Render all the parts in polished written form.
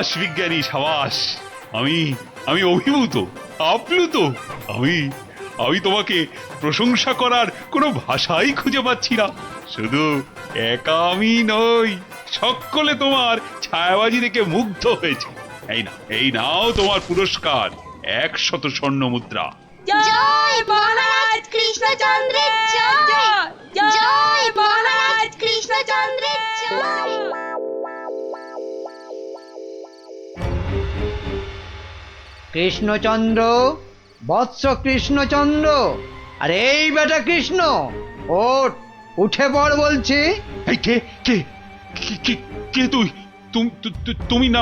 বিজ্ঞানী সাবাস। আমি আমি অভিভূত, আপ্লুত। আমি আমি তোমাকে প্রশংসা করার কোনো ভাষাই খুঁজে পাচ্ছি না। শুধু একা আমি নই, সকলে তোমার ছায়াবাজি দেখে মুগ্ধ হয়েছে। এই নাও তোমার পুরস্কার, 100 স্বর্ণ মুদ্রা। জয় মহারাজ কৃষ্ণচন্দ্রের জয়, জয় মহারাজ কৃষ্ণচন্দ্রের জয়। কৃষ্ণচন্দ্র, বৎস কৃষ্ণচন্দ্র, আরে এই বেটা কৃষ্ণ, ওঠ, উঠে পড় বলছি। এই কে কে কে কে- কে তুই? তুমি না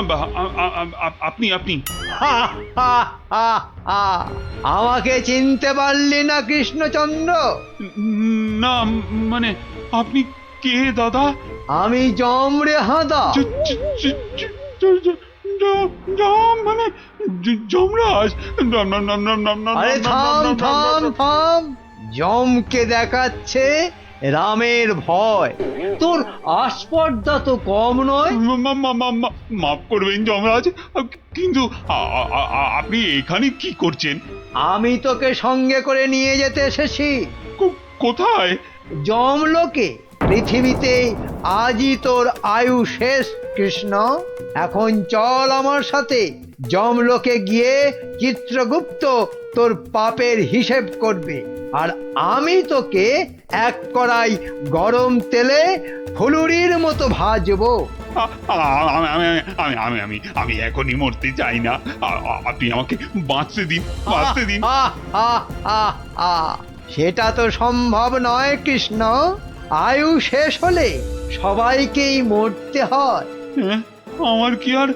আপনি আপনি হা, হা, হা, হা। আমাকে চিনতে পারলি না কৃষ্ণচন্দ্র? না, মানে আপনি কে দাদা? আমি যম রে হাঁদা। জ- জ- জ- জ- জ- জ- মানে যমরাজ। আরে থাম থাম থাম, যমকে দেখাচ্ছে রামের ভয়। তোর আস্পর্ধা তো কম নয়। মাফ করবেন যমরাজ, কিন্তু আপনি এখানে কি করছেন? আমি তোকে সঙ্গে করে নিয়ে যেতে এসেছি কোথায়? যমলোকে। পৃথিবীতে আজই তোর আয়ু শেষ কৃষ্ণ। এখন চল আমার সাথে, যমলোকে গিয়ে চিত্রগুপ্ত তোর পাপের হিসেব করবে, আর আমি তোকে এক কড়াই গরম তেলে ফুলুরির মতো ভাজবো। আমি আমি আমি আমি আমি আমি এখনই মরতে চাই না। আপনি আমাকে বাঁচতে দিন, বাঁচতে দিন। আহ, আহ, আহ, আহ। সেটা তো সম্ভব নয় কৃষ্ণ। আয়ু শেষ হলে সবাইকেই মরতে হয়। হ্যাঁ, আমার কি আর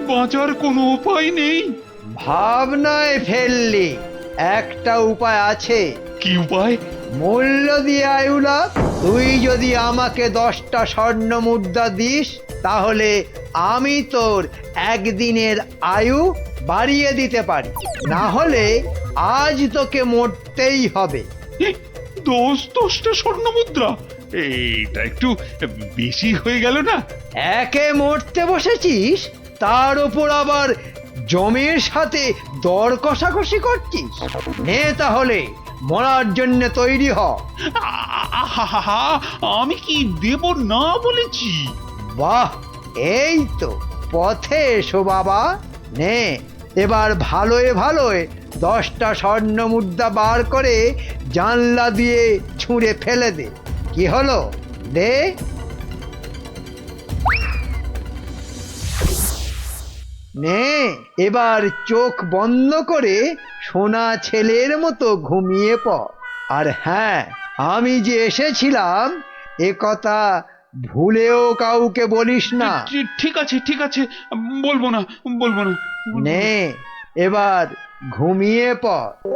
বাঁচার কোনো উপায় নেই? ভাবনায় ফেললি, একটা উপায় আছে। কি উপায়? মূল্য দিয়ে আয়ু লাভ। তুই যদি আমাকে 10টা স্বর্ণ মুদ্রা দিস, তাহলে আমি তোর একদিনের আয়ু বাড়িয়ে দিতে পারি। না হলে আজ তোকে মরতেই হবে। 10টা স্বর্ণ মুদ্রা, এটা একটু বেশি হয়ে গেল না? একে মরতে বসেছিস, তার উপর আবার জমির সাথে দর কষাকষি করছিস। নে তাহলে, মরার জন্য তৈরি হ। আহা, আমি কি দেব না বলেছি? বাহ, এই তো পথে এসো বাবা। নে, এবার ভালোয় ভালোয় 10টা স্বর্ণ মুদ্রা বার করে জানলা দিয়ে ছুঁড়ে ফেলে দে। কি হলো, দে। নে, এবার চোখ বন্ধ করে সোনা ছেলের মতো ঘুমিয়ে পড়। আর হ্যাঁ, আমি যে এসেছিলাম এ কথা ভুলেও কাউকে বলিস না। ঠিক আছে, ঠিক আছে, বলবো না, বলবো না। নে, এবার ঘুমিয়ে পড়।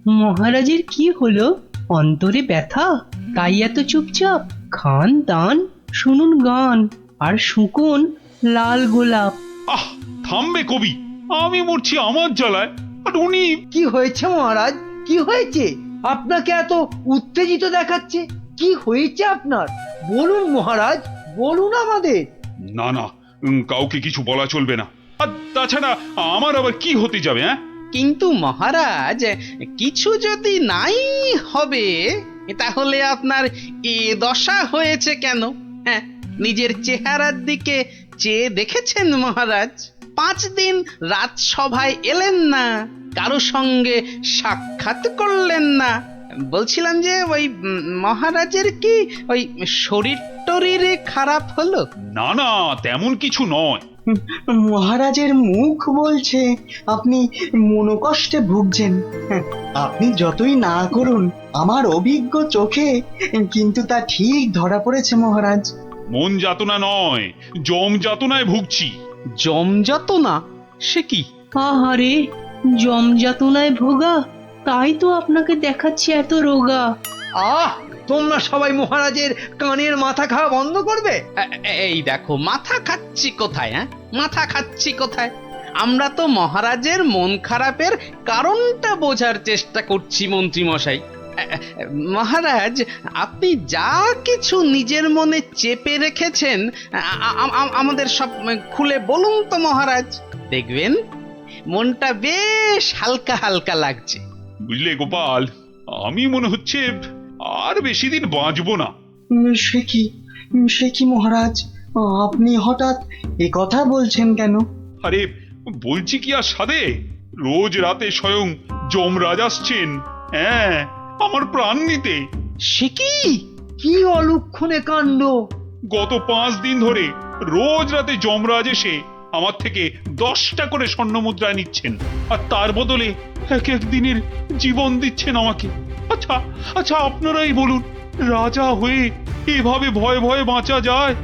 মহারাজের কি হলো? অন্তরে ব্যথা, তাই এত চুপচাপ? খান দান, শুনুন গান, আর শুকুন লাল গোলাপ। আহ, থামবে কবি, আমি মরছি আমার জ্বালায়, আর উনি। কি হয়েছে মহারাজ? কি হয়েছে? আপনাকে এত উত্তেজিত দেখাচ্ছে। কি হয়েছে আপনার? বলুন মহারাজ, বলুন আমাদের। না না, কাউকে কিছু বলা চলবে না। আর তাছাড়া আমার আবার কি হতে যাবে? হ্যাঁ, কিন্তু মহারাজ, কিছু যদি নাই হবে, তাহলে আপনার এ দশা হয়েছে কেন? হ্যাঁ, নিজের চেহারার দিকে চেয়ে দেখেছেন মহারাজ? 5 দিন রাজসভায় এলেন না, কারো সঙ্গে সাক্ষাৎ করলেন না। বলছিলাম যে ওই মহারাজের কি ওই শরীর টরীরে খারাপ হলো? না না, তেমন কিছু নয়। মহারাজের মুখ বলছে আপনি মনোকষ্টে ভুগছেন। আপনি যতই না করুন, আমার অভিজ্ঞ চোখে কিন্তু তা ঠিক ধরা পড়েছে মহারাজ। মন যাতনা নয়, জম যাতনায় ভুগছি। জমযাতনা? সে কি? আহারে, জমযাতনায় ভোগা, তাই তো আপনাকে দেখাচ্ছে এত রোগা। আহ, তোমরা সবাই মহারাজের কানের মাথা খাওয়া বন্ধ করবে। এই দেখো, মাথা খাচ্ছি কোথায়? হ্যাঁ, মাথা খাচ্ছি কোথায়? আমরা তো মহারাজের মন খারাপের কারণটা বোঝার চেষ্টা করছি মন্ত্রী মশাই। মহারাজ, আপনি যা কিছু নিজের মনে চেপে রেখেছেন আমাদের সব খুলে বলুন তো মহারাজ। দেখবেন মনটা বেশ হালকা হালকা লাগছে। বুঝলে গোপাল, আমি মনে হচ্ছে আর বেশি দিন বাঁচবো না। সে কি মহারাজ, আপনি হঠাৎ এ কথা বলছেন কেন? আরে বলছি কি আর সাধে, রোজ রাতে স্বয়ং যমরাজ আসছেন, হ্যাঁ, আমার প্রাণ নিতে। সে কি? কি অলক্ষণে কাণ্ড! গত 5 দিন ধরে রোজ রাতে যমরাজ এসে আমার থেকে 10টা করে স্বর্ণ মুদ্রা নিচ্ছেন, আর তার বদলে এক এক দিনের জীবন দিচ্ছেন আমাকে। আচ্ছা আচ্ছা, আপনারাই বলুন, রাজা হয়ে এভাবে ভয়ে ভয়ে বাঁচা যায়?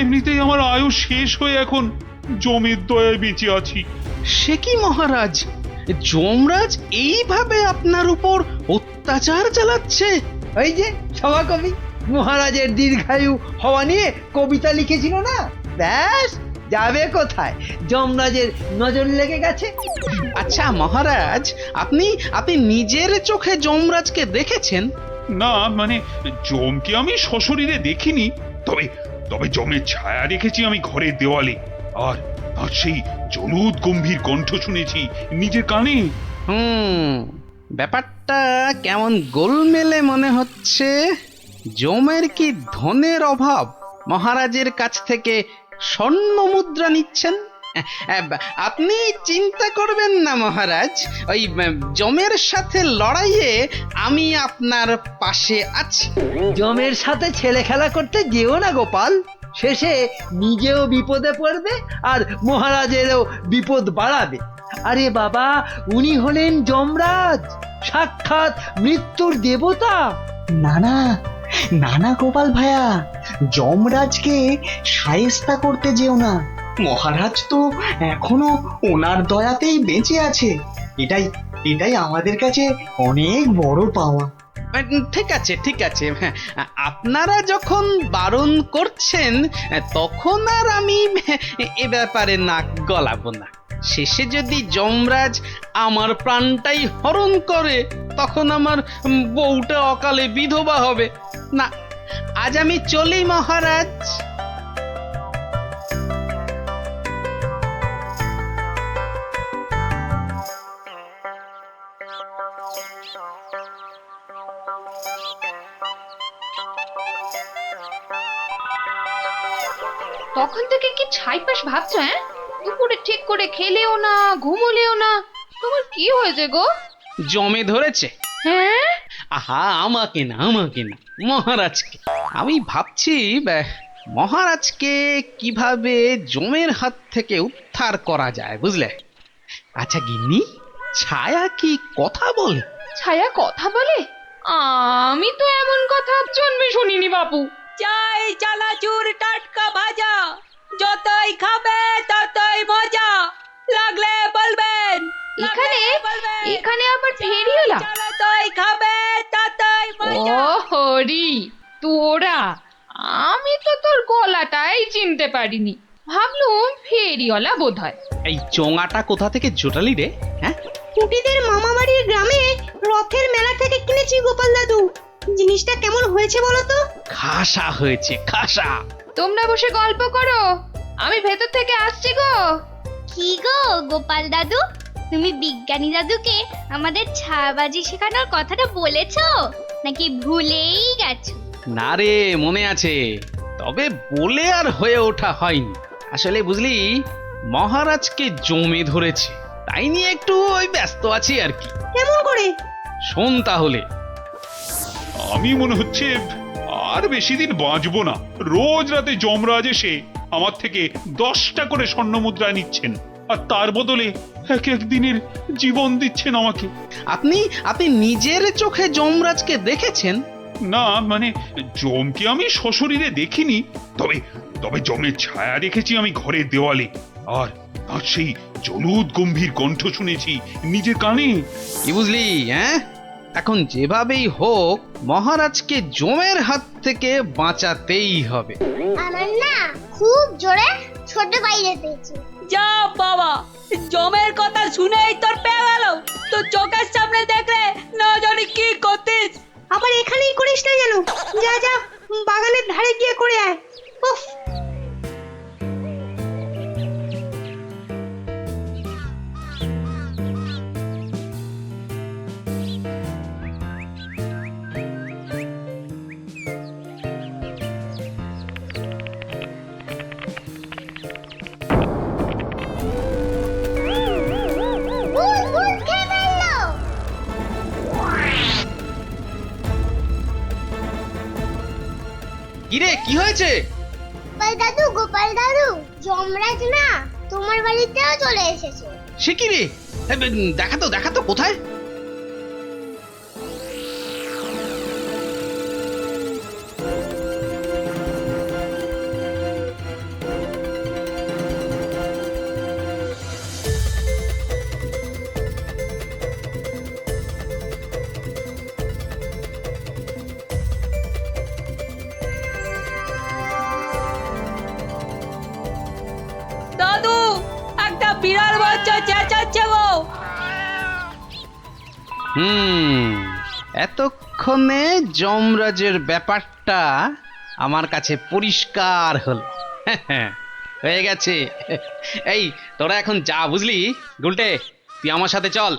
এমনিতেই আমার আয়ু শেষ হয়ে এখন জমের দয়ায় বেঁচে আছি। সে কি মহারাজ, যমরাজ এইভাবে আপনার উপর অত্যাচার চালাচ্ছে? ওই যে সভাকবি মহারাজের দীর্ঘায়ু হওয়া নিয়ে কবিতা লিখেছিল না, ব্যাস যাবে কোথায়, যমরাজের নজর লেগে গেছে। আচ্ছা মহারাজ, আপনি নিজের চোখে যমরাজকে দেখেছেন? না মানে, জমকে আমি সশরীরে দেখিনি, তবে জমের ছায়া রেখেছি আমি ঘরের দেওয়ালে, আর তার সেই জলুদ গম্ভীর কণ্ঠ শুনেছি নিজের কানে। ব্যাপারটা কেমন গোলমেলে মনে হচ্ছে। জমের কি ধনের অভাব মহারাজের কাছ থেকে স্বর্ণ মুদ্রা নিচ্ছেন? আপনি চিন্তা করবেন না মহারাজ, ওই জমের সাথে লড়াইয়ে আমি আপনার পাশে আছি। জমের সাথে ছেলে খেলা করতে যেও না গোপাল, শেষে নিজেও বিপদে পড়বে আর মহারাজেরও বিপদ বাড়াবে। আরে বাবা, উনি হলেন যমরাজ, সাক্ষাৎ মৃত্যুর দেবতা। না না গোপাল ভাইয়া, যমরাজকে শায়েস্তা করতে যেও না। মহারাজ তো এখনো ওনার দয়াতেই বেঁচে আছে, এটাই আমাদের কাছে অনেক বড় পাওয়া। ঠিক আছে, আপনারা যখন বারণ করছেন তখন আর আমি এ ব্যাপারে নাক গলাবো না। শেষে যদি যমরাজ আমার প্রাণটাই হরণ করে, তখন আমার বউটা অকালে বিধবা হবে না। আজ আমি চলি মহারাজ। তখন থেকে কি ছাইপাশ ভাবছো? হ্যাঁ, দুপুরে ঠিক করে খেলেও না, ঘুমোলেও না, তোমার কি হয়েছে গো? জমে ধরেছে। হ্যাঁ, আহা, আমাকে না মহারাজকে। আমি ভাবছি মহারাজকে কিভাবে জমের হাত থেকে উদ্ধার করা যায়, বুঝলে? আচ্ছা গিন্নি, ছায়া কি কথা বলে? ছায়া কথা বলে? আমি তো এমন কথা জন্মে শুনিনি বাপু। চাই চানাচুর টাটকা ভাজা, যতই খাবে ততই মজা, লাগলে বলবেন। এখানে আবার ফেরিওলা? যতই খাবে ততই মজা। ও হরি, তোরা! আমি তো তোর গলাটাই চিনতে পারিনি, ভাবলুম ফেরিওয়ালা বোধ হয়। এই চোঙাটা কোথা থেকে জোটালি রে? হ্যাঁ, কুটিদের মামাবাড়ির গ্রামে রথের মেলা থেকে কিনেছি গোপাল দাদু। জিনিসটা কেমন হয়েছে বলো তো? খাসা হয়েছে, খাসা। তোমরা বসে গল্প করো, আমি ভেতর থেকে আসছি গো। কি গো গোপাল দাদু, তুমি বিজ্ঞানী দাদুকে আমাদের ছায়াবাজি শেখানোর কথাটা বলেছো নাকি ভুলেই গেছো? না রে, মনে আছে, তবে বলে আর হয়ে ওঠা হয়নি। আসলে বুঝলি, মহারাজকে জমে ধরেছে, তাই নিয়ে একটু ওই ব্যস্ত আছি আর কি। কেমন করে? শোন তাহলে। আমি মনে হচ্ছে আর বেশি দিন বাঁচবো না। রোজ রাতে যমরাজ এসে আমার থেকে 10টা করে স্বর্ণ মুদ্রা নিচ্ছেন, আর তার বদলে এক এক দিনের জীবন দিচ্ছেন আমাকে। আপনি নিজের চোখে যমরাজকে দেখেছেন? না মানে, জমকে আমি সশরীরে দেখিনি, তবে জমের ছায়া রেখেছি আমি ঘরের দেওয়ালে, আর তার সেই জলুদ গম্ভীর কণ্ঠ শুনেছি নিজের কানে। কি বুঝলি? হ্যাঁ, এখন যেভাবেই হোক মহারাজকে জমের হাত থেকে বাঁচাতেই হবে। আমার না খুব জোরে ছোট বাইরে পেয়েছে। যা বাবা, জমের কথা শুনেই তোর পেয়ে গেল। তোর চোখের সামনে দেখলে না জানি কি করতিস। আবার এখানেই করিস না যেন। যা যা, বাগানের ধারে গিয়ে করে আয়। উফ, কিরে কি হয়েছে? গোপাল দাদু যমরাজ না তোমার বাড়িতেও চলে এসেছে। সে কি রে? দেখা তো কোথায়? দাদু, একটা বিড়াল বাচ্চা চেঁচাচ্ছে গো। এতক্ষণে যমরাজের ব্যাপারটা আমার কাছে পরিষ্কার হলো। হয়ে গেছে। এই তোরা এখন যা, বুঝলি? গুলটে, তুই আমার সাথে চল।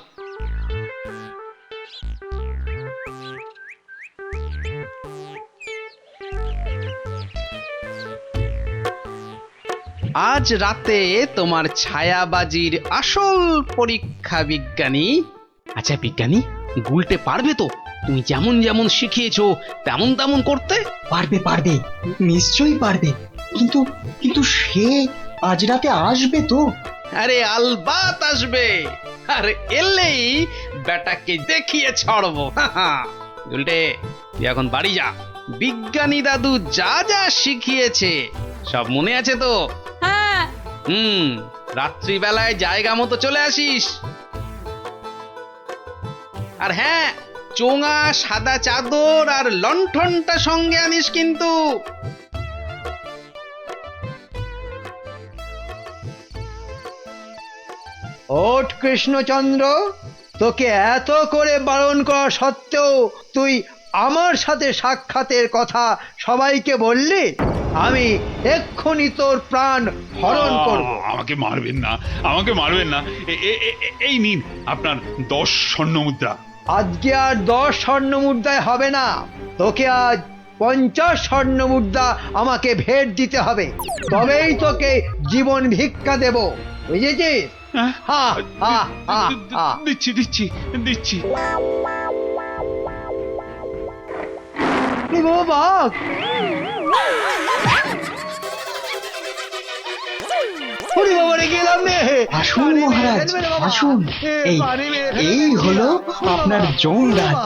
আজ রাতে তোমার ছায়াবাজির আসল পরীক্ষা বিজ্ঞানী। আচ্ছা বিজ্ঞানী, গুলটে পারবে তো তুমি যেমন যেমন শিখিয়েছো তেমন তেমন করতে? পারবে পারবে, নিশ্চয়ই পারবে। কিন্তু কিন্তু সে আজ রাতে আসবে তো? আরে আলবাত আসবে। আর এলেই বেটাকে দেখিয়ে ছাড়বো। গুলটে, তুই এখন বাড়ি যা। বিজ্ঞানী দাদু যা যা শিখিয়েছে সব মনে আছে তো? হ্যাঁ। রাত্রিবেলায় জায়গা মতো চলে আসিস। আর হ্যাঁ, চোঙা, সাদা চাদর আর লণ্ঠনটা সঙ্গে আনিস কিন্তু। ওঠ কৃষ্ণচন্দ্র, তোকে এত করে বারণ করা সত্ত্বেও তুই আমার সাথে সাক্ষাতের কথা সবাইকে বললি। আমি এক্ষুনি তোর প্রাণ হরণ করব। আমাকে মারবেন না, আমাকে মারবেন না। এই নিন আপনার 10 স্বর্ণ মুদ্রা। আজকে আর 10 স্বর্ণ মুদ্রায় হবে না, তোকে আজ 50 স্বর্ণ মুদ্রা আমাকে ভেট দিতে হবে, তবেই তোকে জীবন ভিক্ষা দেব, বুঝেছিস? হা হা হা হা। দিচ্ছি দিচ্ছি দিচ্ছি। ও বাঘ! ওরে বাবা রে, গেলাম রে। আসুন মহারাজ, আসুন। এই হলো আপনার যমরাজ।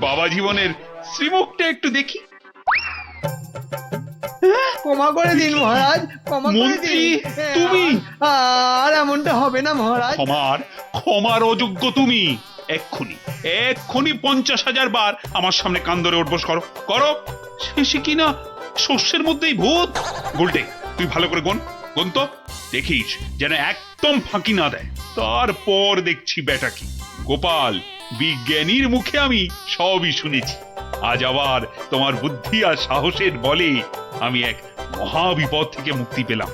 বাবা জীবনের শ্রীমুখটা একটু দেখি। ক্ষমা করে দিন মহারাজ, ক্ষমা করে মন্ত্রী, দিন। তুমি? আর এমনটা হবে না মহারাজ। ক্ষমার অযোগ্য তুমি। এক্ষুনি 50,000 বার আমার সামনে কান ধরে উঠবোস করো করো। শেষে কিনা শস্যের মধ্যেই ভূত। গুলটে, তুই ভালো করে গুন তো, দেখিস যেন একদম ফাঁকি না দেয়। তারপর দেখছি বেটা কি। গোপাল, বিজ্ঞানীর মুখে আমি সবই শুনেছি। আজ আবার তোমার বুদ্ধি আর সাহসের বলে আমি এক মহাবিপদ থেকে মুক্তি পেলাম।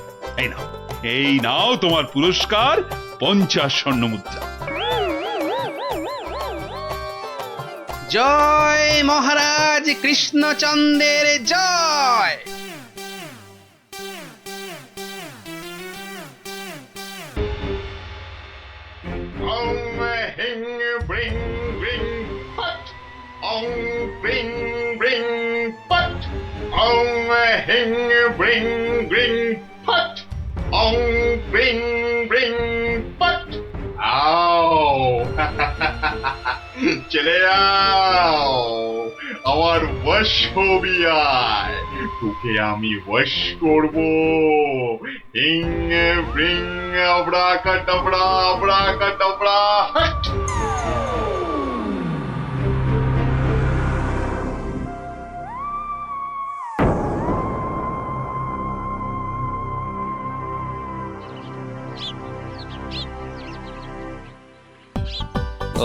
এই নাও তোমার পুরস্কার, 50 স্বর্ণ মুদ্রা। জয় মহারাজ কৃষ্ণচন্দ্রের জয়। চলে যাও, আমার বশ হবি আয়, তোকে আমি বশ করব। হিং ব্রিং আবড়া কাটাবড়া আবড়া কাটাবড়া।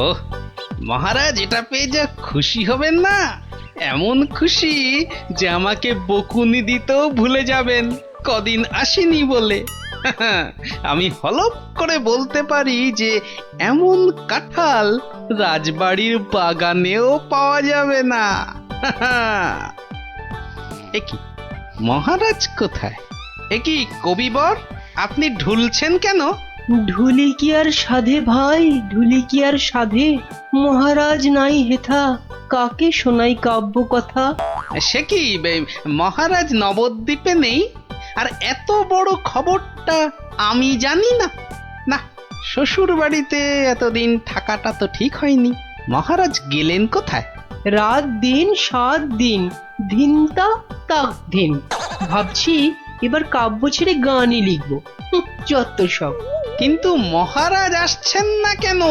ওহ, মহারাজ এটা পেয়ে যা খুশি হবেন না, এমন খুশি যে আমাকে বকুনি দিতেও ভুলে যাবেন কদিন আসেনি বলে। আমি হলপ করে বলতে পারি যে এমন কাঁঠাল রাজবাড়ির বাগানেও পাওয়া যাবে না। একি মহারাজ কোথায়? একি কবিবর, আপনি ঢুলছেন কেন? ঢুলি কি আর সাধে ভাই, ঢুলি কি আর সাধে? মহারাজ নাই হেথা, কাকে শোনাই কাব্য কথা? সে কি মহারাজ নবদ্বীপে নেই আর এত বড় খবরটা আমি জানি না? না, শ্বশুর বাড়িতে এতদিন থাকাটা তো ঠিক হয়নি। মহারাজ গেলেন কোথায়? রাত দিন 7 দিন, ধিনতা তাক ধিন। ভাবছি এবার কাব্য ছেড়ে গানই লিখবো। যত সব। কিন্তু মহারাজ আসছেন না কেন?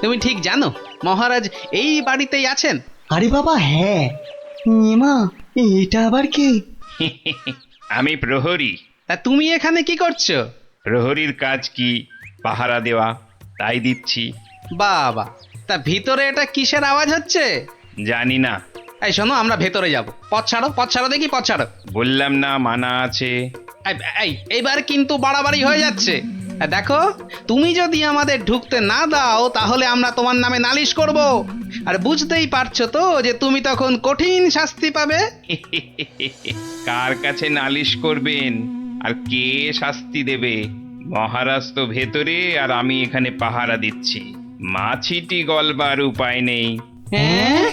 তুমি ঠিক জানো মহারাজ এই বাড়িতেই আছেন? আরে বাবা হ্যাঁ, এমা এটা আবার কে? আমি প্রহরী। তা তুমি এখানে কি করছো? প্রহরীর কাজ কি? পাহারা দেওয়া, তাই দিচ্ছি। বাবা, তা ভিতরে এটা কিসের আওয়াজ হচ্ছে? জানি না। এই শোনো, আমরা ভেতরে যাব। পথ ছাড়ো, পথ ছাড়ো দেখি, পথ ছাড়ো। বললাম না মানা আছে। এইবার কিন্তু বাড়াবাড়ি হয়ে যাচ্ছে। দেখো, তুমি যদি আমাদের ঢুকতে না দাও তাহলে আমরা তোমার নামে নালিশ করব, আর বুঝতেই পারছো তো যে তুমি তখন কঠিন শাস্তি পাবে। কার কাছে নালিশ করবেন আর কে শাস্তি দেবে? মহারাজ তো ভেতরে আর আমি এখানে পাহারা দিচ্ছি। মাছিটি গলবার উপায় নেই। হ্যাঁ,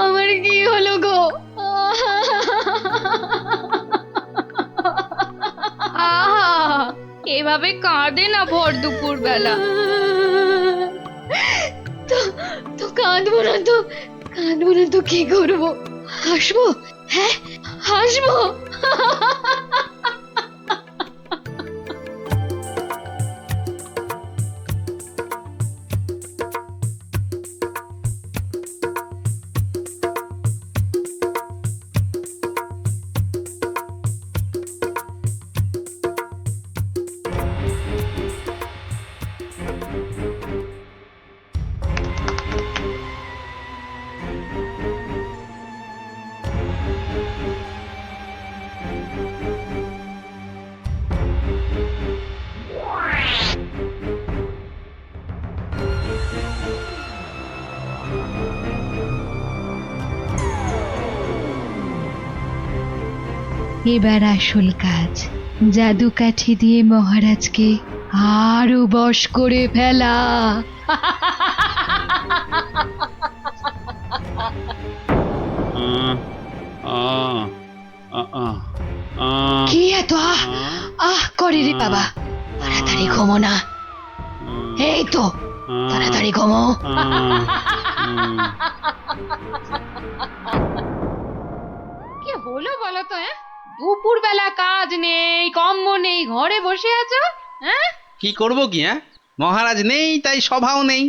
আমার কি হলো গো? আহা, এভাবে কাঁদে না ভর দুপুর বেলা। তো কাঁদবো না তো, কাঁদবো না তো কি করবো? হাসবো? হ্যাঁ হাসবো। এবার আসল কাজ, জাদু কাঠি দিয়ে মহারাজকে আরো বশ করে ফেলা। কি এত আহ করে রে বাবা? তাড়াতাড়ি ঘুমো না। এই তো, তাড়াতাড়ি ঘুমো। কি হলো বলো তো? দুপুর বেলা কাজ নেই, কম্ম নেই, ঘরে বসে আছো? হ্যাঁ, কি করব কি? মহারাজ নেই তাই সভাও নেই।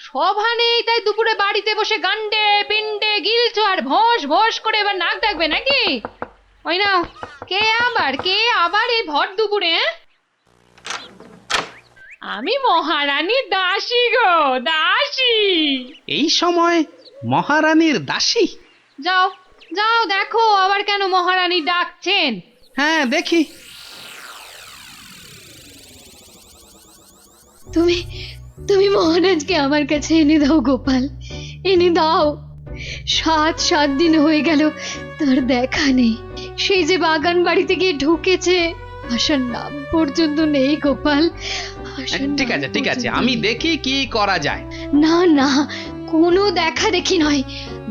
সভা নেই তাই দুপুরে বাড়িতে বসে গান্ডে পিন্ডে গিলছো আর ভোস ভোস করে এবার নাক ডাকবে নাকি? ওই না, কে আবার এই ভর দুপুরে? আমি মহারানীর দাসী গো, দাসী। এই সময় মহারানীর দাসী? যাও যাও দেখো আবার কেন মহারানী ডাকছেন। হ্যাঁ দেখি। তুমি মহারাজকে আমার কাছে এনে দাও গোপাল, এনে দাও। 7 দিন হয়ে গেল তার দেখা নেই। সেই যে বাগান বাড়িতে গিয়ে ঢুকেছে, আসার নাম পর্যন্ত নেই গোপাল। ঠিক আছে, ঠিক আছে, আমি দেখি কি করা যায়। না না, কোনো দেখা দেখি নয়,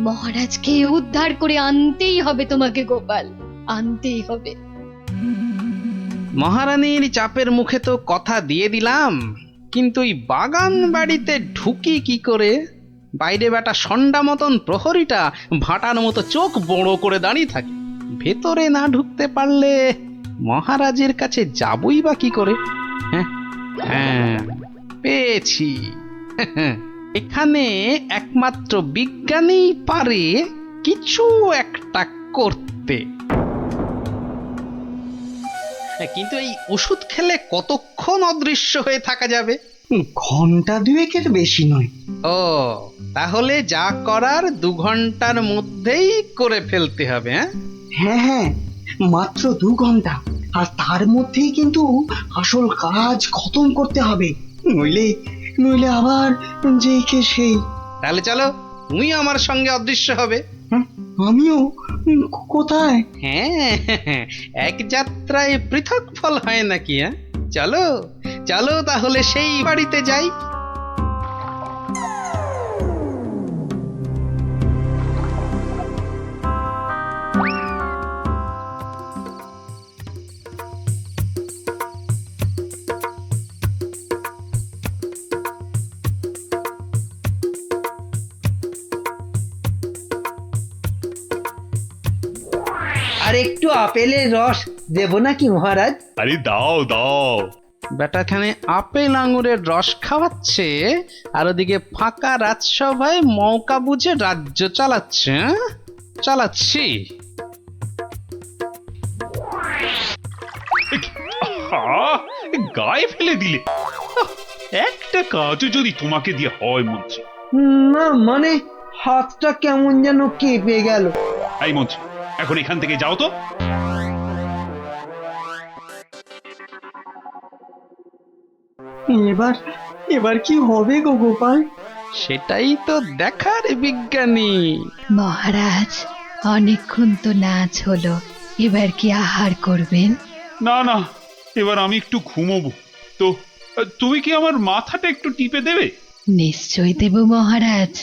মহারাজকে উদ্ধার করে আনতেই হবে তোমাকে গোপাল, আনতেই হবে। মহারানীর চাপের মুখে তো কথা দিয়ে দিলাম, কিন্তু এই বাগান বাড়িতে ঢুকি কি করে? বাইরে বেটা সন্ডা মতন প্রহরীটা ভাটার মতো চোখ বড় করে দাঁড়িয়ে থাকে। ভেতরে না ঢুকতে পারলে মহারাজের কাছে যাবই বা কি করে? হ্যাঁ হ্যাঁ, পেয়েছি। এখানে একমাত্র বিজ্ঞানীই পারে কিছু একটা করতে। কিন্তু এই ওষুধ খেলে কতক্ষণ অদৃশ্য হয়ে থাকা যাবে? ঘন্টা দুয়েকের বেশি নয়। ও, তাহলে যা করার 2 ঘন্টার মধ্যেই করে ফেলতে হবে। হ্যাঁ হ্যাঁ, মাত্র 2 ঘন্টা, আর তার মধ্যেই কিন্তু আসল কাজ খতম করতে হবে, নইলে নইলে আবার যেই কে সেই। তাহলে চলো, তুমি আমার সঙ্গে অদৃশ্য হবে। হ্যাঁ, আমিও? কোথায়? হ্যাঁ, এক যাত্রায় পৃথক ফল হয় নাকি? চলো চলো তাহলে সেই বাড়িতে যাই। আর একটু আপেলের রস দেব নাকি মহারাজ? আরে দাও দাও। বেটাখানে আপেল আঙুরের রস খাওয়াচ্ছে, আর ওদিকে ফাঁকা রাজসভায় মৌকা বুঝে রাজ্য চালাচ্ছে। চালাচ্ছি। গায়ে ফেলে দিলে। একটা কাজও যদি তোমাকে দিয়ে হয় মন্ত্রী। না মানে হাতটা কেমন যেন কেঁপে গেল। এই মন্ত্রী, এখন এখান থেকে যাও তো। এবার এবার কি হবে গো গোপাল? সেটাই তো দেখার বিজ্ঞানী। মহারাজ, অনেকক্ষণ তো নাচ হলো, এবার কি আহার করবেন? না না, এবার আমি একটু ঘুমোবো। তো তুমি কি আমার মাথাটা একটু টিপে দেবে? নিশ্চয় দেব মহারাজ,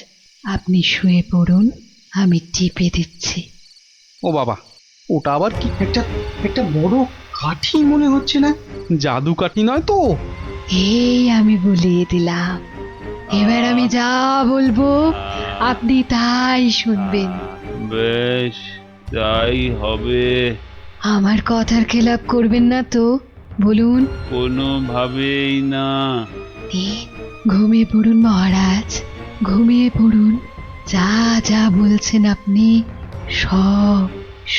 আপনি শুয়ে পড়ুন, আমি টিপে দিচ্ছি। ও বাবা, ওটা আবার কি? একটা বড় কাঠি মনে হচ্ছে না? জাদু কাঠি নয় তো? এই আমি বলিয়ে দিলাম, এবার আমি যা বলবো আপনি তাই শুনবেন। বেশ, তাই হবে। আমার কথার খেলাপ করবেন না তো, বলুন। কোনোভাবেই না। ঘুমিয়ে পড়ুন মহারাজ, ঘুমিয়ে পড়ুন। যা যা বলছেন আপনি সব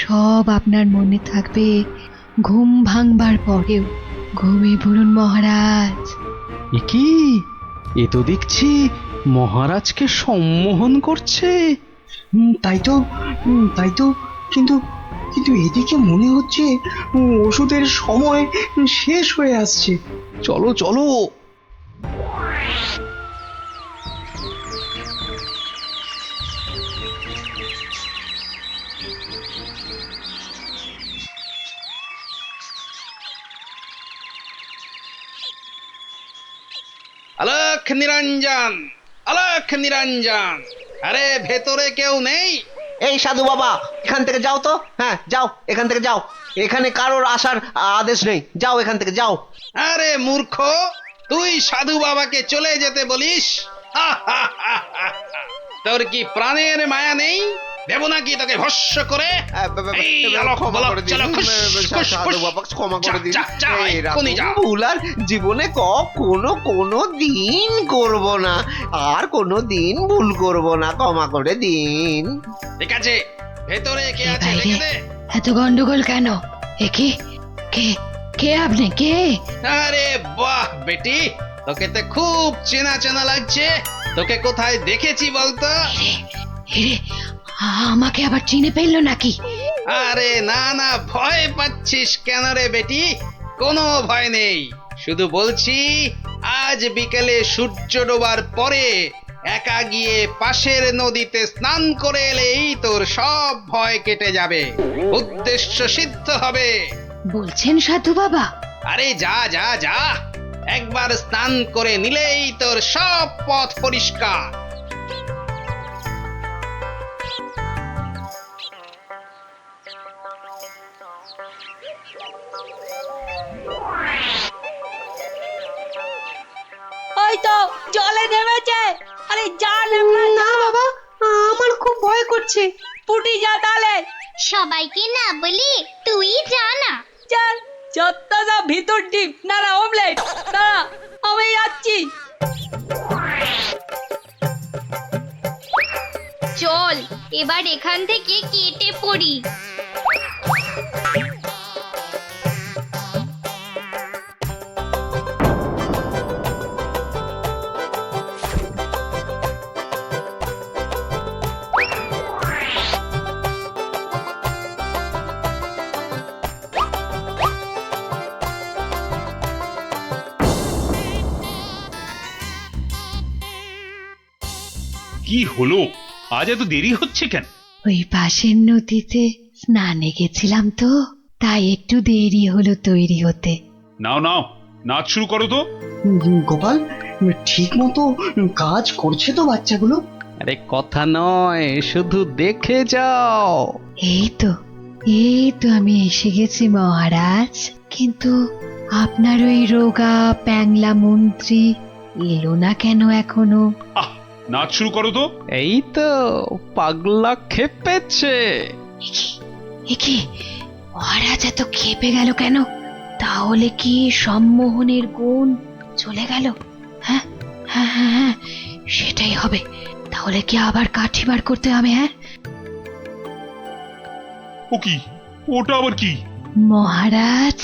সব আপনার মনে থাকবে ঘুম ভাঙবার পরেও। ঘুমিয়ে পড়ুন মহারাজ। কি? এ তো দেখছি মহারাজকে সম্মোহন করছে। তাই তো, কিন্তু কিন্তু এদিকে মনে হচ্ছে ওষুধের সময় শেষ হয়ে আসছে। চলো চলো। আলোক নিরঞ্জন, আলোক নিরঞ্জন, আরে ভেতরে কেউ নেই? এই সাধু বাবা, এখান থেকে যাও তো। হ্যাঁ যাও, এখান থেকে যাও, এখানে কারোর আসার আদেশ নেই, যাও এখান থেকে যাও। আরে মূর্খ, তুই সাধু বাবাকে চলে যেতে বলিস? তোর কি প্রাণের মায়া নেই? দেব নাকি তোকে ভস্য করে? ভুল আর জীবনে কোনো দিন করব না, আর কোনো দিন ভুল করব না, ক্ষমা করে দিন। ঠিক আছে, ভেতরে কে আছে বাইরে দেখে দে। এত গন্ডগোল কেন? কে কে আপনি? কে? আরে বাহ বেটি, তোকে তো খুব চেনা চেনা লাগছে। তোকে কোথায় দেখেছি বলতো? আমাকে আবার চিনে ফেললো নাকি? আরে না না, ভয় পাচ্ছিস কেন রে বেটি? কোনো ভয় নেই, শুধু বলছি আজ বিকেলে সূর্য ডোবার পরে একা গিয়ে পাশের নদীতে স্নান করে এলেই তোর সব ভয় কেটে যাবে, উদ্দেশ্য সিদ্ধ হবে। বলছেন সাধু বাবা? আরে যা যা যা, একবার স্নান করে নিলেই তোর সব পথ পরিষ্কার। ওই তো জলে নেমেছে। আরে যা নেমলা না বাবা, আমার খুব ভয় করছে। পুটি যা তাহলে। সবাইকে না বলি তুই যা না। চল যত সব ভিতর ডিপ না অমলেট না, আমি যাচ্ছি। চল এবার এখান থেকে কেটে পড়ি। কি হলো, আজ এত দেরি হচ্ছে কেন? ওই পাশের নদীতে স্নানে গেছিলাম তো, তাই একটু দেরি হলো তৈরি হতে। নাও নাও, নাচ শুরু করো তো। গোপাল, ঠিক মতো কাজ করছে তো বাচ্চাগুলো? আরে কথা নয়, শুধু দেখে যাও। এই তো আমি এসে গেছি মহারাজ, কিন্তু আপনার ওই রোগা প্যাংলা মন্ত্রী এলো না কেন এখনো? আহ, নাচ শুরু করো তো। এই তো পাগলা খেপেছে। কি মহারাজ এত খেপে গেল কেন? তাহলে কি সম্মোহনের গুণ চলে গেল? হ্যাঁ হ্যাঁ হ্যাঁ হ্যাঁ, সেটাই হবে। তাহলে কি আবার কাঠি বার করতে হবে? হ্যাঁ, ও কি, ওটা আবার কি? মহারাজ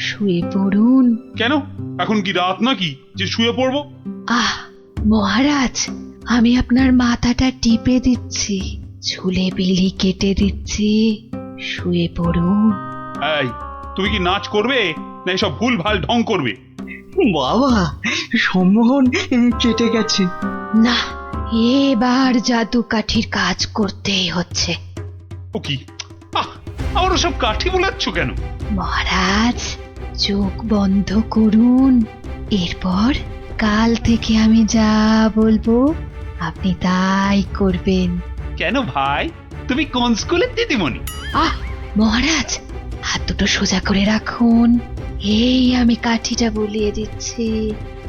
শুয়ে পড়ুন। কেন, এখন কি রাত নাকি যে শুয়ে পড়বো? আহ মহারাজ, আমি আপনার মাথাটা টিপে দিচ্ছি, ঝুলে বিলি কেটে দিচ্ছি, শুয়ে পড়ুন। এই, তুমি কি নাচ করবে না এসব ভুল ভাল ঢং করবে? বাবা, সম্মোহন কেটে গেছে। না, এবার জাদু কাঠির কাজ করতেই হচ্ছে। ও কি, আবার সব কাঠি বোলাচ্ছ কেন? মহারাজ চোখ বন্ধ করুন, এরপর কাল থেকে আমি যা বলবো আপনি তাই করবেন। কেন ভাই, তুমি কোন স্কুলের দিদিমণি? আহ মহারাজ, হাত দুটো সোজা করে রাখুন, এই আমি কাঠিটা বলিয়ে দিচ্ছি।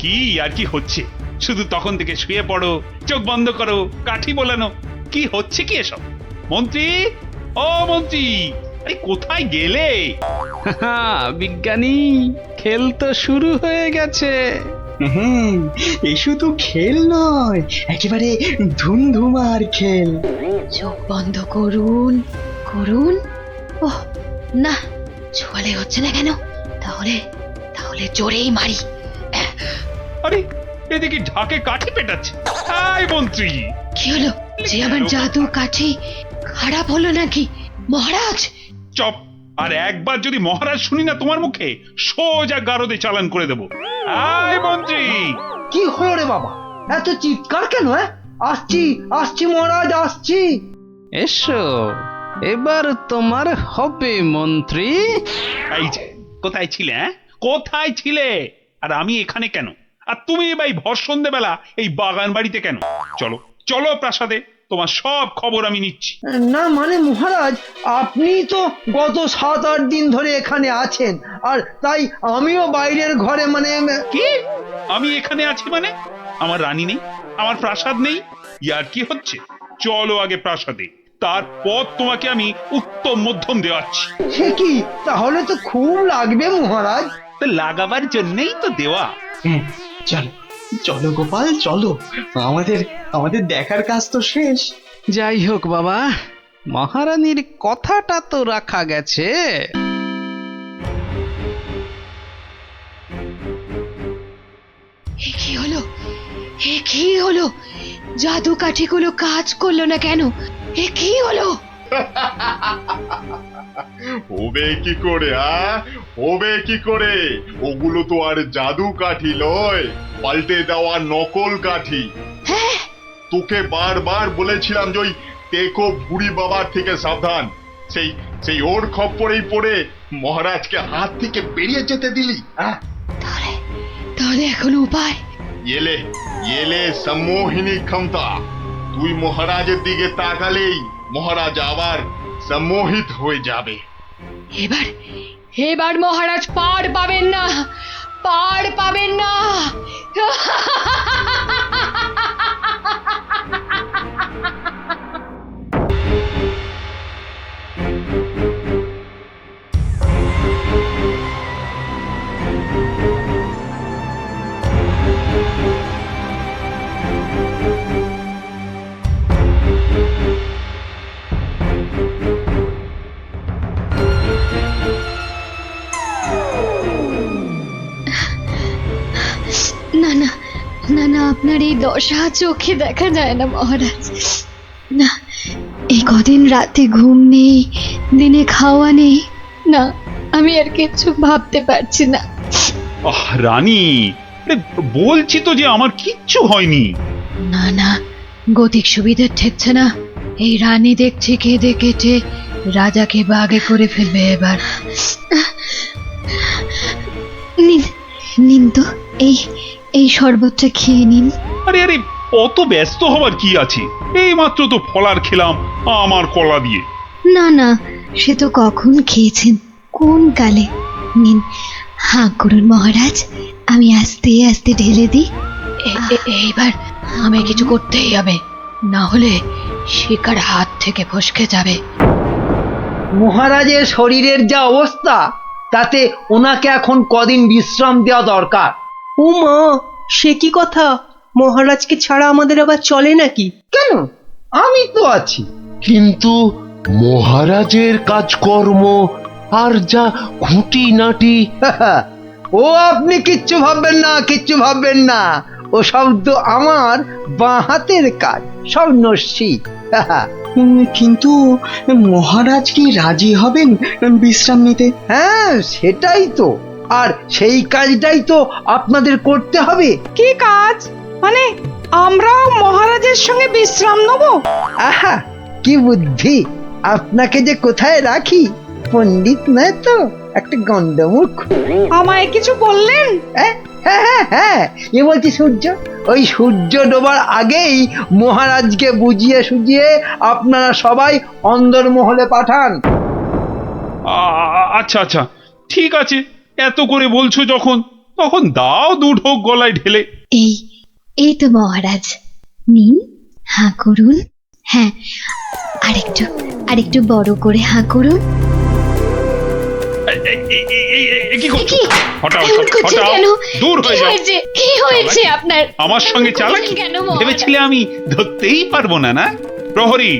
কি আর কি হচ্ছে, শুধু তখন থেকে শুয়ে পড়ো, চোখ বন্ধ করো, কাঠি বোলানো, কি হচ্ছে কি এসব? মন্ত্রী, ও মন্ত্রী, এই কোথায় গেলে? বিজ্ঞানী, খেল তো শুরু হয়ে গেছে। হুম, এই শুধু খেল নয়, একেবারে ধুমধুমার খেল। চোখ বন্ধ করুন করুন। ওহ না, ছোয়ালে হচ্ছে না কেন? তাহলে তাহলে জোরেই মারি। আরে, এদিকে ঢাকে কাঠি পেটাচ্ছে। এই মন্ত্রী, কি হলো? যে আমার জাদু কাঠি খারাপ হলো নাকি মহারাজ? চপ, আর একবার যদি মহারাজ শুনি না তোমার মুখে, সোজা গারদে চালান করে দেবো। এই মন্ত্রী, কি হলো রে বাবা, এত চিৎকার কেন? আসছি আসছি মহারাজ, আসছি। এসো, এবার তোমার হবে মন্ত্রী। এই যে, কোথায় ছিলে? কোথায় ছিলে? আর আমি এখানে কেন? আর তুমি ভাই ভর সন্ধ্যেবেলা এই বাগান বাড়িতে কেন? চলো চলো প্রাসাদে, তোমার সব খবর আমি নিচ্ছি। না মানে মহারাজ, আপনি তো গত 7-8 দিন ধরে এখানে আছেন, আর তাই আমিও বাইরের ঘরে মানে। কি, আমি এখানে আছি মানে? আমার রানী নেই, আমার প্রাসাদ নেই? ইয়ার কি হচ্ছে? চলো আগে প্রাসাদে, তারপর তোমাকে আমি উত্তম মধ্যম দেওয়াচ্ছি। সে কি, তাহলে তো খুব লাগবে মহারাজ। তো লাগাবার জন্যই তো দেওয়া। চলো চলো গোপাল, চলো, আমাদের আমাদের দেখার কাজ তো শেষ। যাই হোক বাবা, মহারানীর কথাটা তো রাখা গেছে। কি হলো? কি হলো? জাদু কাঠিগুলো কাজ করলো না কেন? কি হলো? হবে কি করে? হবে কি করে? ওগুলো তো আর জাদু কাঠি লয়, পাল্টে দেওয়া নকল কাঠি। হ্যাঁ, তোকে বারবার বলেছিলাম যে ওই টেকো বুড়ি বাবার থেকে সাবধান। সেই সেই ওর খপ্পরেই পড়ে মহারাজকে হাত থেকে বেরিয়ে যেতে দিলি। তাহলে এখন উপায়? এলে এলে সম্মোহিনী ক্ষমতা। তুই মহারাজের দিকে তাকালেই মহারাজ আবার सम्मोहित হয়ে যাবে। এবার এবার মহারাজ পার পাবেন না, পার পাবেন না। না না না না, আপনার এই দশা চোখে দেখা যায় না মহারাজ। না, এই কদিন রাতে ঘুম নেই, দিনে খাওয়া নেই। না, আমি আর কিছু ভাবতে পারছি না। রানী, আরে বলছি তো যে আমার কিচ্ছু হয়নি। না না, গতিক সুবিধে ঠেকছে না। এই রানী দেখছি কেঁদে কেটে রাজাকে বাগে করে ফেলবে এবার। নিন নিন তো, এই এই শরবতটা খেয়ে নিন। আরে আরে, অত ব্যস্ত হবার কি আছে? এই মাত্র তো ফলার খেলাম আমার কলা দিয়ে। না না, সে তো কখন খেয়েছেন, কোন কালে। নিন, হাঁ করুন মহারাজ, আমি আস্তে আস্তে ঢেলে দিই। এইবার আমায় কিছু করতেই হবে, না হলে শিকার হাত থেকে ফসকে যাবে। মহারাজের শরীরের যা অবস্থা, তাতে ওনাকে এখন কদিন বিশ্রাম দেওয়া দরকার। ও মা, সে কি কথা? মহারাজকে ছাড়া আমাদের আবার চলে নাকি? কেন, আমি তো আছি। কিন্তু মহারাজের কাজকর্ম আর যা খুঁটিনাটি, ও আপনি কিচ্ছু ভাববেন না, কিচ্ছু ভাববেন না। ও সব তো আমার বাঁ হাতের কাজ, সব নস্যি। কিন্তু মহারাজ কি রাজি হবেন বিশ্রাম নিতে? হ্যাঁ, সেটাই তো। আর সেই কাজটাই তো আপনাদের করতে হবে। কি কাজ? মানে আমরাও মহারাজের সঙ্গে বিশ্রাম নেব? আহা, কি বুদ্ধি! আপনাকে যে কোথায় রাখি, পণ্ডিত নয় তো, একটা গন্ডমূর্খ। আমায় কিছু বললেন? হ্যাঁ হ্যাঁ হ্যাঁ, এ বলছি সূর্য, ওই সূর্য ডোবার আগেই মহারাজকে বুঝিয়ে সুঝিয়ে আপনারা সবাই অন্দরমহলে পাঠান। আচ্ছা আচ্ছা, ঠিক আছে, এত করে বলছো যখন, তখন দাও দু ঢোক গলায় ঢেলে। এই এই তো মহারাজ, নিন, হাঁ করুন। হ্যাঁ, আরেকটু আরেকটু বড় করে হাঁ করুন। কি করছো? হটাও, এমন করছেন হটাও, কেন? দূর হয়ে যাও। কি হয়েছে আপনার? আমার সঙ্গে চালাকি কেন মহারাজ? ভেবেছিলে আমি ধরতেই পারবো না? না প্রহরী,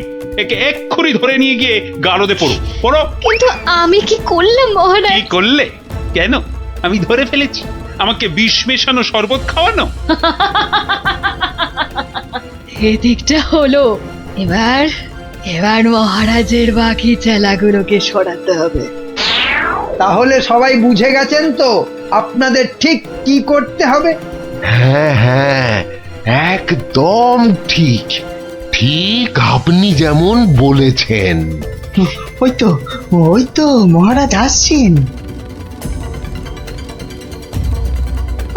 একে এক্ষুনি ধরে নিয়ে গিয়ে গারদে পড়ো, পড়ো। কিন্তু আমি কি করলাম মহারাজ? কি করলে? কেন? আমি ধরে ফেলেছি। আমাকে বিষ মেশানো শরবত খাওয়ানো। এদিকটা হলো। এবার এবার মহারাজের বাকি চেলাগুলোকে সরাতে হবে। তাহলে সবাই বুঝে গেছেন তো আপনাদের ঠিক কি করতে হবে? হ্যাঁ হ্যাঁ, একদম ঠিক। ঠিক আপনি যেমন বলেছেন। ওই তো মহারাজ আসছেন।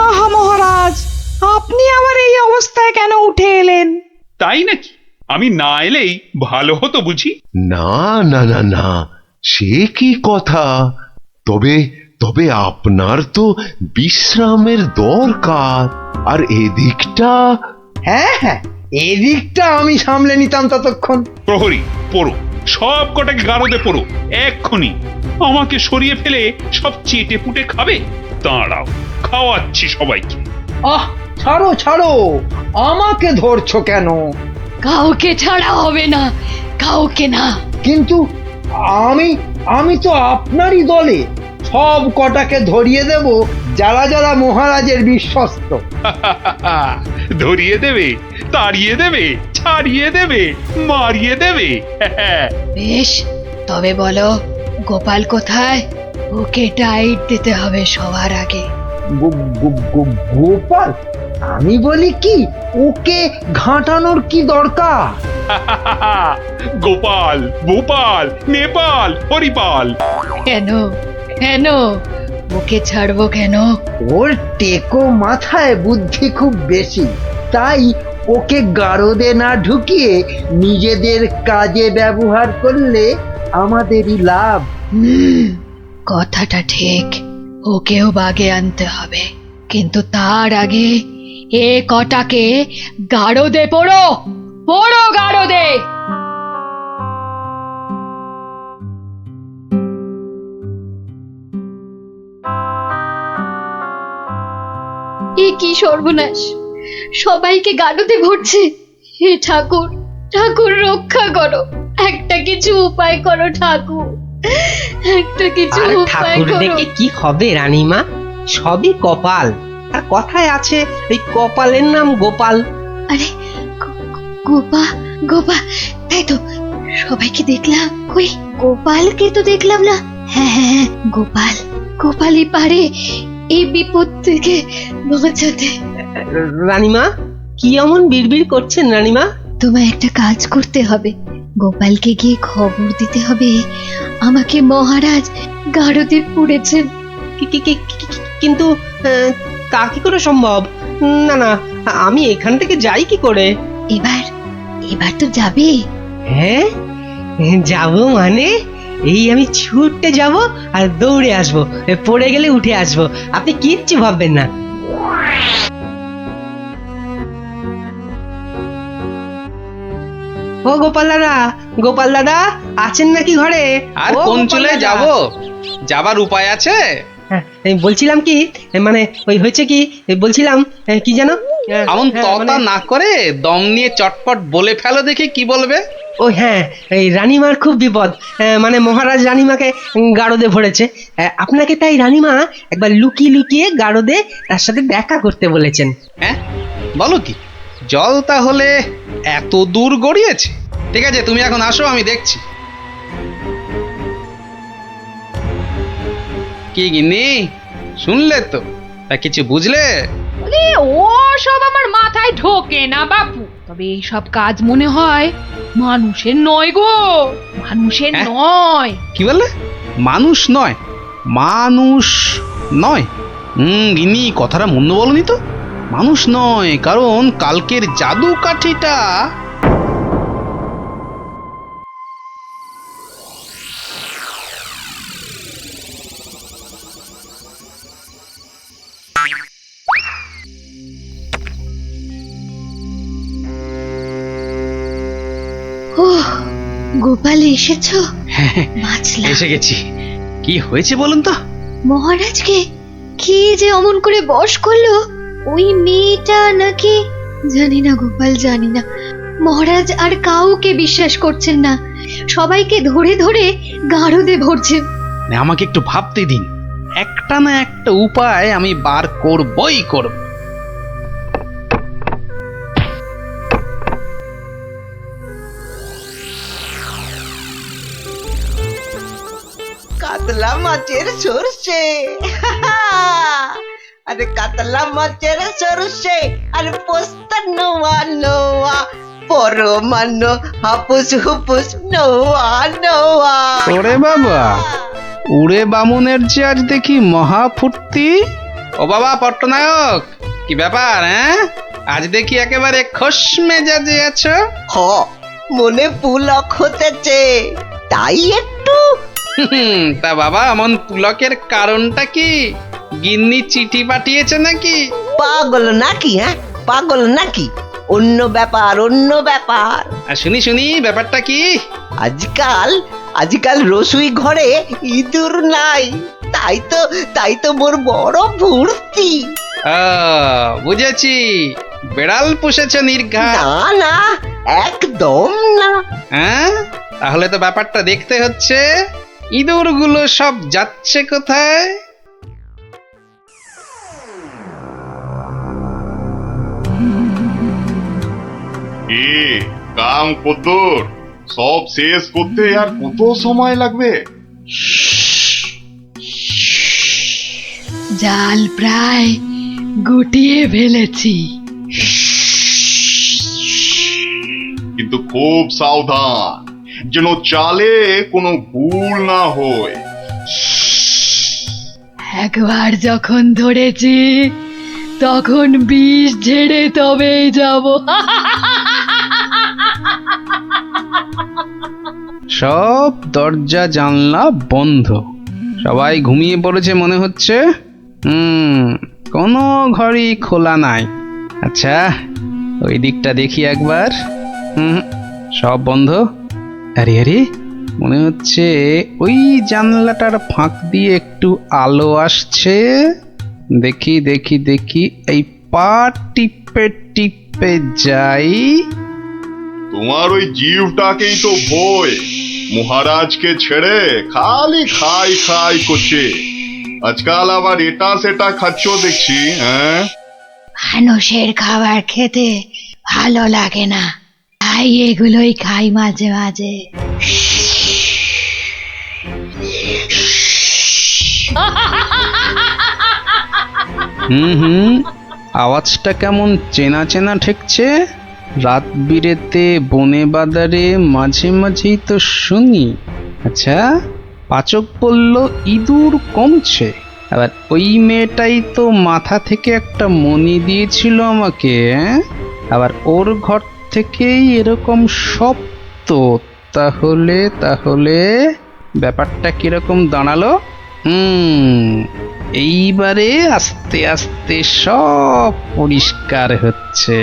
আহা মহারাজ, আপনি আবার এই অবস্থায় কেন উঠে এলেন? তাই নাকি? আমি না এলেই ভালো হতো বুঝি? না না না না, সে কি কথা। তবে তবে আপনার তো বিশ্রামের দরকার, আর এদিকটা। হ্যাঁ হ্যাঁ, এদিকটা আমি সামলে নিতাম ততক্ষণ। প্রহরী, পড়ো, সব কটাকে গারদে পড়ো এক্ষুনি। আমাকে সরিয়ে ফেলে সব চেটে পুটে খাবে? দাঁড়াও, খাওয়াচ্ছি সবাইকে। আহ, ছাড়ো ছাড়ো, আমাকে ধরছো কেন? কাউকে ছাড়া হবে না, কাউকে না। কিন্তু আমি আমি তো আপনারই দলে। সব কটাকে ধরিয়ে দেব, যারা যারা মহারাজের বিশ্বস্ত। ধরিয়ে দেবে, তাড়িয়ে দেবে, ছাড়িয়ে দেবে, মারিয়ে দেবে। বেশ, তবে বলো গোপাল কোথায়? ওকে টাইট দিতে হবে সবার আগে। গোপাল? আমি বলি কি, ওকে ঘাঁটানোর কি দরকার? গোপাল, ভূপাল, নেপাল, হরিপাল। কেন কেন ওকে ছাড়বো কেন? ওর টেকো মাথায় বুদ্ধি খুব বেশি, তাই ওকে গারদে না ঢুকিয়ে নিজেদের কাজে ব্যবহার করলে আমাদেরই লাভ। কথাটা ঠিক, ওকেও বাগে আনতে হবে, কিন্তু তার আগে এ কটাকে গারদে পড়ো, পড়ো গারদে। এ কি সর্বনাশ, সবাইকে গারদে ভরছে। হে ঠাকুর, ঠাকুর রক্ষা করো, একটা কিছু উপায় করো ঠাকুর, একটা কিছু আর উপায় ঠাকুর করো। ডেকে কি হবে রানীমা, সবই কপাল। আর কথায় আছে ওই কপালের নাম গোপাল। আরে গোপা, গোপা, তাই তো, সবাইকে দেখলাম, কই গোপালকে তো দেখলাম না। হ্যাঁ হ্যাঁ হ্যাঁ, গোপাল, গোপালই পারে এই বিপদ থেকে বাঁচাতে। রানীমা কি এমন বিড়বিড় করছেন রানীমা? তোমায় একটা কাজ করতে হবে, গোপালকে গিয়ে খবর দিতে হবে আমাকে মহারাজ গারদে পুড়েছেন। কিন্তু তা কি করে সম্ভব? না না, আমি এখান থেকে যাই কি করে? এবার এবার তো যাবে। হ্যাঁ যাব মানে এই আমি ছুটতে যাব আর দৌড়ে আসবো, পড়ে গেলে উঠে আসবো, আপনি কিচ্ছু ভাববেন না। ও গোপাল দাদা, গোপাল দাদা আছেন নাকি ঘরে? আর ও কোন গোপাল চলে দাদা। যাব? যাবার উপায় আছে? এই বলছিলাম কি, মানে ওই হয়েছে কি, বলছিলাম কি যেন, এমন হ্যাঁ, ততা মানে- না করে দম নিয়ে চটপট বলে ফেলো দেখি কি বলবে। ও হ্যাঁ, এই রানীমার খুব বিপদ, মানে মহারাজ রানীমাকে গারদে ভরেছে। আপনাকে তাই রানীমা একবার লুকিয়ে লুকিয়ে গারদে তার সাথে দেখা করতে বলেছেন। হ্যাঁ বলো কি, জল তাহলে এত দূর গড়িয়েছে? ঠিক আছে, তুমি এখন আসো, আমি দেখছি। কি গিন্নি, শুনলে তো? তা কিছু বুঝলে? ও সব আমার মাথায় ঢোকে না বাপু, তবে এই সব কাজ মনে হয় মানুষের নয় গো, মানুষের হ্যাঁ? নয়। কি বললে? মানুষ নয়? মানুষ নয়? গিন্নি কথাটা মন্দ বলনি তো। মানুষ নয়, কারণ কালকের জাদু কাঠিটা ও গোপাল এসেছো? বাঁচলাম। এসে গেছি। কি হয়েছে বলুন তো? মহারাজকে কি যে অমন করে বশ করলো ওই মেয়েটা নাকি, জানি না গোপাল, জানি না। মহারাজ আর কাউকে বিশ্বাস করছেন না, সবাইকে ধরে ধরে গারদে ভরছেন। না, আমাকে একটু ভাবতে দিন, একটা না একটা উপায় আমি বার করবই করব। কাতলা মাছের সরষে, আরে কাতলা মাছের সরষে, আর পোস্তা নোয়া নোয়া, পরমান্ন হাপুস হুপুস নোয়া নোয়া। ওরে বাবা, উড়ে বামুনের যে আজ দেখি মহা ফুর্তি। ও বাবা পট্টনায়ক, কি ব্যাপার? হ্যাঁ, আজ দেখি একেবারে খোশ মেজাজে আছো। হ, মনে পুলক হতেছে, তাই একটু। তা বাবা, এমন পুলকের কারণটা কি? গিন্নি চিঠি পাঠিয়েছে নাকি? পাগল নাকি? হ্যাঁ পাগল নাকি? অন্য ব্যাপার, অন্য ব্যাপার। আর শুনি শুনি, ব্যাপারটা কি? আজকাল রসুই ঘরে ইঁদুর নাই, তাই তো মোর বড় ফুর্তি। বুঝেছি, বেড়াল পুষেছে নির্ঘা। না না, একদম না। হ্যাঁ, তাহলে তো ব্যাপারটা দেখতে হচ্ছে। ইঁদুরগুলো সব যাচ্ছে কোথায়? এ কাম কদ্দুর, সব শেষ করতে আর কত সময় লাগবে? জাল প্রায় গুটিয়ে ফেলেছি, কিন্তু খুব সাবধান, যেন চালে কোনো ভুল না হয়। একবার যখন ধরেছি তখন বিষ ঝেড়ে তবেই যাব। সব দরজা জানলা বন্ধ, সবাই ঘুমিয়ে পড়েছে মনে হচ্ছে। কোনো ঘরই খোলা নাই। আচ্ছা, ওই দিকটা দেখি একবার। সব বন্ধ। আরে আরে, মনে হচ্ছে ওই জানলাটার ফাঁক দিয়ে একটু আলো আসছে। দেখি দেখি দেখি, এই পা টিপে টিপে যাই। তোমার ওই জিভটাকেই তো ভয়, মহারাজকে ছেড়ে খালি খাই খাই করছে। আজকাল আবার এটা সেটা খাচ্ছ দেখছি। হ্যাঁ, মানুষের খাবার খেতে ভালো লাগে না, তাই এগুলোই খাই মাঝে মাঝে। আওয়াজটা কেমন চেনা চেনা ঠেকছে। রাত বিরেতে বনে বাদারে মাঝে মাঝেই তো শুনি। আচ্ছা, পাচক বলল ইঁদুর কমছে, আবার ওই মেয়েটাই তো মাথা থেকে একটা মণি দিয়েছিল আমাকে। আবার ওর ঘর থেকেই এরকম শব্দ। তাহলে তাহলে ব্যাপারটা কিরকম দাঁড়ালো? এইবারে আস্তে আস্তে সব পরিষ্কার হচ্ছে।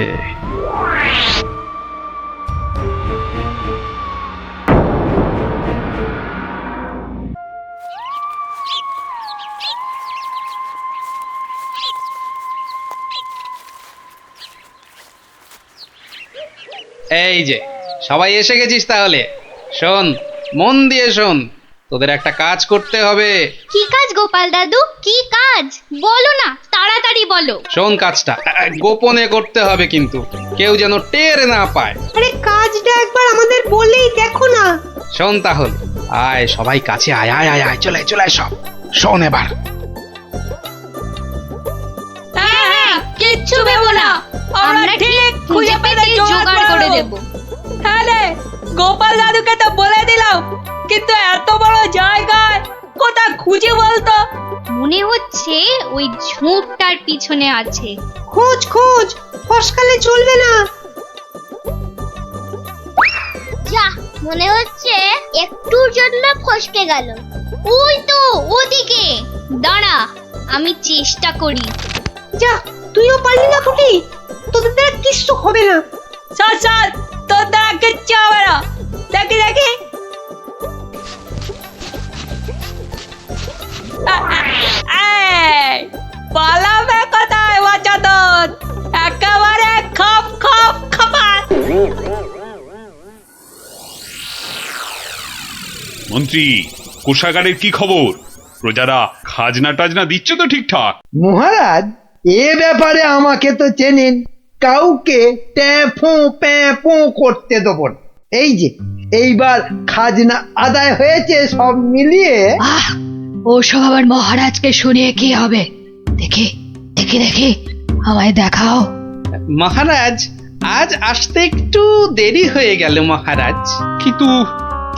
এই যে সবাই এসে গেছিস, তাহলে শোন, মন দিয়ে শোন, তোদের একটা কাজ করতে হবে। কি কাজ গোপাল দাদু, কি কাজ বলো না, তাড়াতাড়ি বলো। শোন, কাজটা গোপনে করতে হবে, কিন্তু কেউ যেন টের না পায়। আরে কাজটা একবার আমাদের বলেই দেখো না। শোন তাহলে, আয় সবাই কাছে আয় আয় আয় আয়, চলে চলে সব শোন এবার। হ্যাঁ, কিচ্ছু ভেবো না, আমরা ঠিক খুঁজে পেতে জোগাড় করে দেব। হ্যাঁ রে, গোপাল দাদুকে তো বলে দিলাম, কিন্তু এত বড় জায়গায় কোথা খুঁজে বলতো? মনে হচ্ছে ওই ঝোপটার পিছনে আছে। খোঁজ খোঁজ, ফসকালে চলবে না। যা, মনে হচ্ছে একটুর জন্য ফসকে গেল। ওই তো ওদিকে, দাঁড়া আমি চেষ্টা করি। যা, তুইও পারলি না ফুটি, তোদের দ্বারা কিচ্ছু হবে না। চল চল, তোর দ্বারা কিচ্ছু হবে না। দেখি দেখি, পালাবে কোথায় বাচ্চাদের? একেবারে খপ খপ খপাত। মন্ত্রী, কোষাগারের কি খবর? প্রজারা খাজনা টাজনা দিচ্ছে তো ঠিকঠাক? মহারাজ, এ ব্যাপারে আমাকে তো চেনেন, কাউকে ট্যাফো প্যাফো করতে দেবো না। এই যে এইবার খাজনা আদায় হয়েছে সব মিলিয়ে। ওসব আবার মহারাজকে শুনিয়ে কি হবে? দেখি দেখি দেখি, আমায় দেখাও। মহারাজ, আজ আসতে একটু দেরি হয়ে গেল মহারাজ। কিন্তু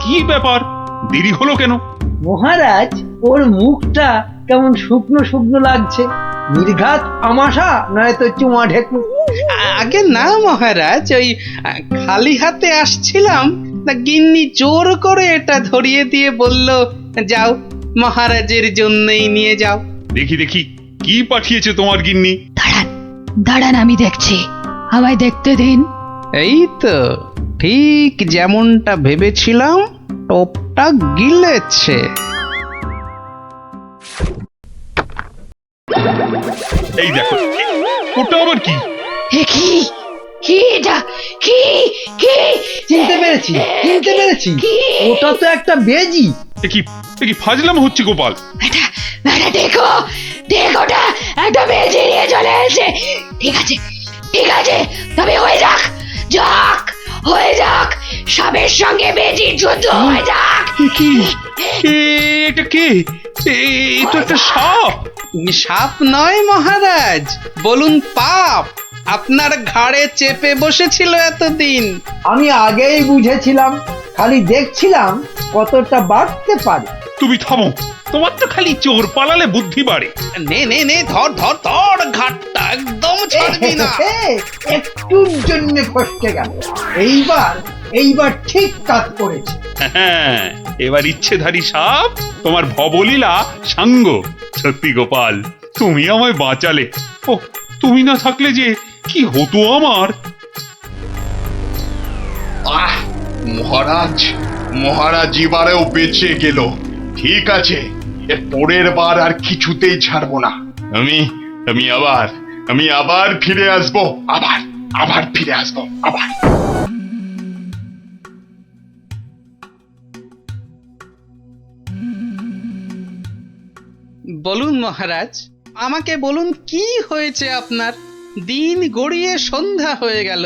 কি ব্যাপার, দেরি হলো কেন? মহারাজ, ওর মুখটা কেমন শুকনো শুকনো লাগছে। নির্ঘাত আমাশা নয়তো চুমা ঢেকু? আগে না মহারাজ, ওই খালি হাতে আসছিলাম, তা গিন্নি জোর করে এটা ধরিয়ে দিয়ে বলল, যাও মহারাজের জন্যই নিয়ে যাও। দেখি দেখি, কি পাঠিয়েছে তোমার গিন্নি? দাঁড়ান দাঁড়ান, আমি দেখছি, আমায় দেখতে দিন। এই তো ঠিক যেমনটা ভেবেছিলাম, টোপটা গিলেছে। এই দেখো, ওটা আবার কি? কি কি এটা? কি কি? চিনতে পেরেছি, চিনতে পেরেছি, ওটা তো একটা বেজি। এ কি ফাজলাম হচ্ছে গোপাল? দেখো দেখোটা, একটা বেজি নিয়ে চলে এসেছে। ঠিক আছে ঠিক আছে, তবে হয়ে যাক, যাক হয়ে যাক, সাপের সঙ্গে বেজির যুদ্ধ হয়ে যাক। কি এটা কে? এটা একটা সাপ। সাপ নয় মহারাজ, বলুন পাপ, আপনার ঘাড়ে চেপে বসেছিল এতদিন। আমি আগেই বুঝেছিলাম, খালি দেখছিলাম কতটা বাড়তে পারে। তুমি থামো, তোমার তো খালি চোর পালালে বুদ্ধি বাড়ে। নে নে নে, ধর ধর ধর, ঘাটটা একদম ছাড়বি না। একটুর জন্য ফসকে গেল। এইবার এইবার ঠিক কাজ করেছে। হ্যাঁ, এবার ইচ্ছেধারী সাপ তোমার ভবলীলা সাঙ্গ। সত্যি গোপাল, তুমি আমায় বাঁচালে। ও, তুমি না থাকলে যে কি হতো আমার। আহ, মহারাজ মহারাজ এবারেও বেঁচে গেল। ঠিক আছে, এর পরের বার আর কিছুতেই ছাড়বো না। আমি আবার ফিরে আসবো, আবার ফিরে আসবো, আবার। বলুন মহারাজ, আমাকে বলুন কি হয়েছে আপনার? দিন গড়িয়ে সন্ধ্যা হয়ে গেল,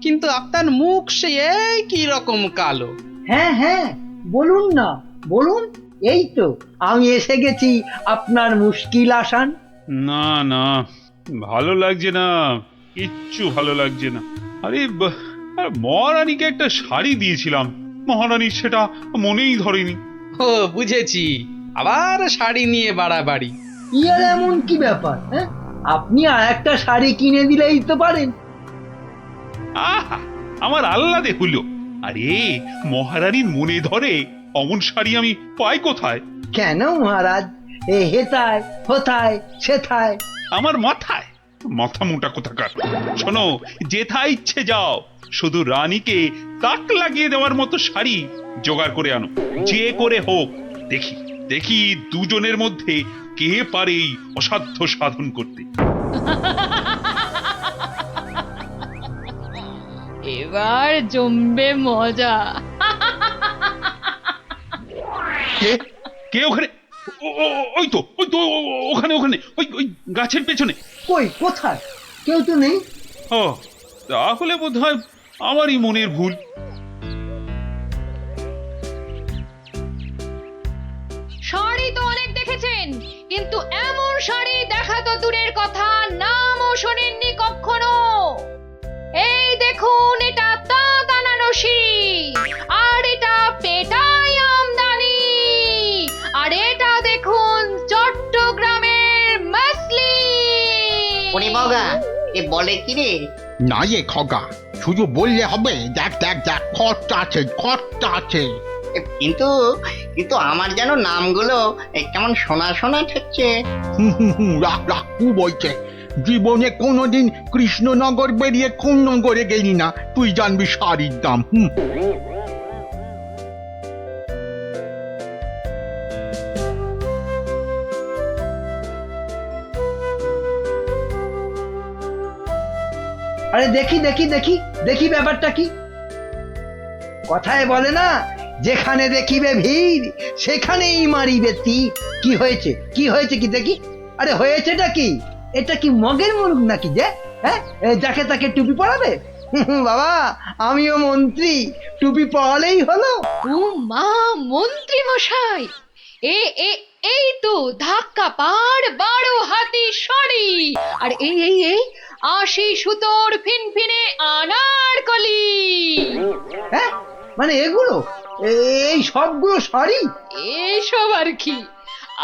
কিন্তু আপনার মুখ সে একই রকম কালো। হ্যাঁ হ্যাঁ, বলুন না, বলুন। এই তো আমি এসে গেছি আপনার মুশকিল আসান। না না, ভালো লাগছে না, কিচ্ছু ভালো লাগছে না। আরে মহারানীকে একটা শাড়ি দিয়েছিলাম, মহারানী সেটা মনেই ধরেনি। ও বুঝেছি, আবার শাড়ি নিয়ে বাড়াবাড়ি। কি আর এমন কি ব্যাপার? হ্যাঁ, আপনি আর একটা শাড়ি কিনে দিলেই তো পারেন। আহা, আমার আহ্লাদে হলো। আরে মহারানীর মনে ধরে অমন শাড়ি আমি পাই কোথায়? কেন মহারাজ, এ হেথায় হোথায় সেথায়? আমার মাথায় মাথা মোটা কোথাকার। শোনো, যেথায় ইচ্ছে যাও, শুধু রানীকে তাক লাগিয়ে দেওয়ার মতো শাড়ি জোগাড় করে আনো, যে করে হোক। দেখি দেখি দুজনের মধ্যে কে পারে এই অসাধ্য সাধন করতে। এবার জমবে মজা। কে ওখানে? ওই তো ওখানে ওই গাছের পেছনে। কই, কোথায়? কেউ তো নেই। ও, তাহলে বোধহয় আমারই মনের ভুল। শাড়ি তো অনেক দেখেছেন, কিন্তু এমন শাড়ি দেখা তো দূরের কথা, নামও শোনেননি কখনো। এই দেখুন, এটা তাঁত আনারসি, আর এটা পেটাই আমদানি, আর এটা দেখুন চট্টগ্রামের মসলিন। ওরে বাবা, এ বলে কি রে? না এ খগা, শুধু বললে হবে। দেখ দেখ দেখ, খরচা আছে, খরচা আছে। কিন্তু কিন্তু আমার যেন নামগুলো কেমন শোনা শোনা ঠেকছে। রাখ রাখ, কু বলছে। জীবনে কোনোদিন কৃষ্ণনগর বেরিয়ে কোন নগরে গেলি না, তুই জানবি শাড়ির দাম। আরে দেখি দেখি দেখি দেখি ব্যাপারটা কি। কথায় বলে না, যেখানে দেখিবে ভিড় সেখানেই মারিবে তীর। কি হয়েছে, কি হয়েছে কি দেখি? আরে হয়েছেটা কি? এটা কি মগের মুলুক নাকি যে? হ্যাঁ, যাকে তাকে টুপি পরাবে? বাবা, আমিও মন্ত্রী, টুপি পরালেই হলো। ও মা, মন্ত্রী মশাই, এই তো ধাক্কা পাড় 12 হাতি শাড়ি, আর এই 80 সুতোর ফিনফিনে আনারকলি। হ্যাঁ, মানে এগুলো, এই সবগুলো শাড়ি? এসব আর কি,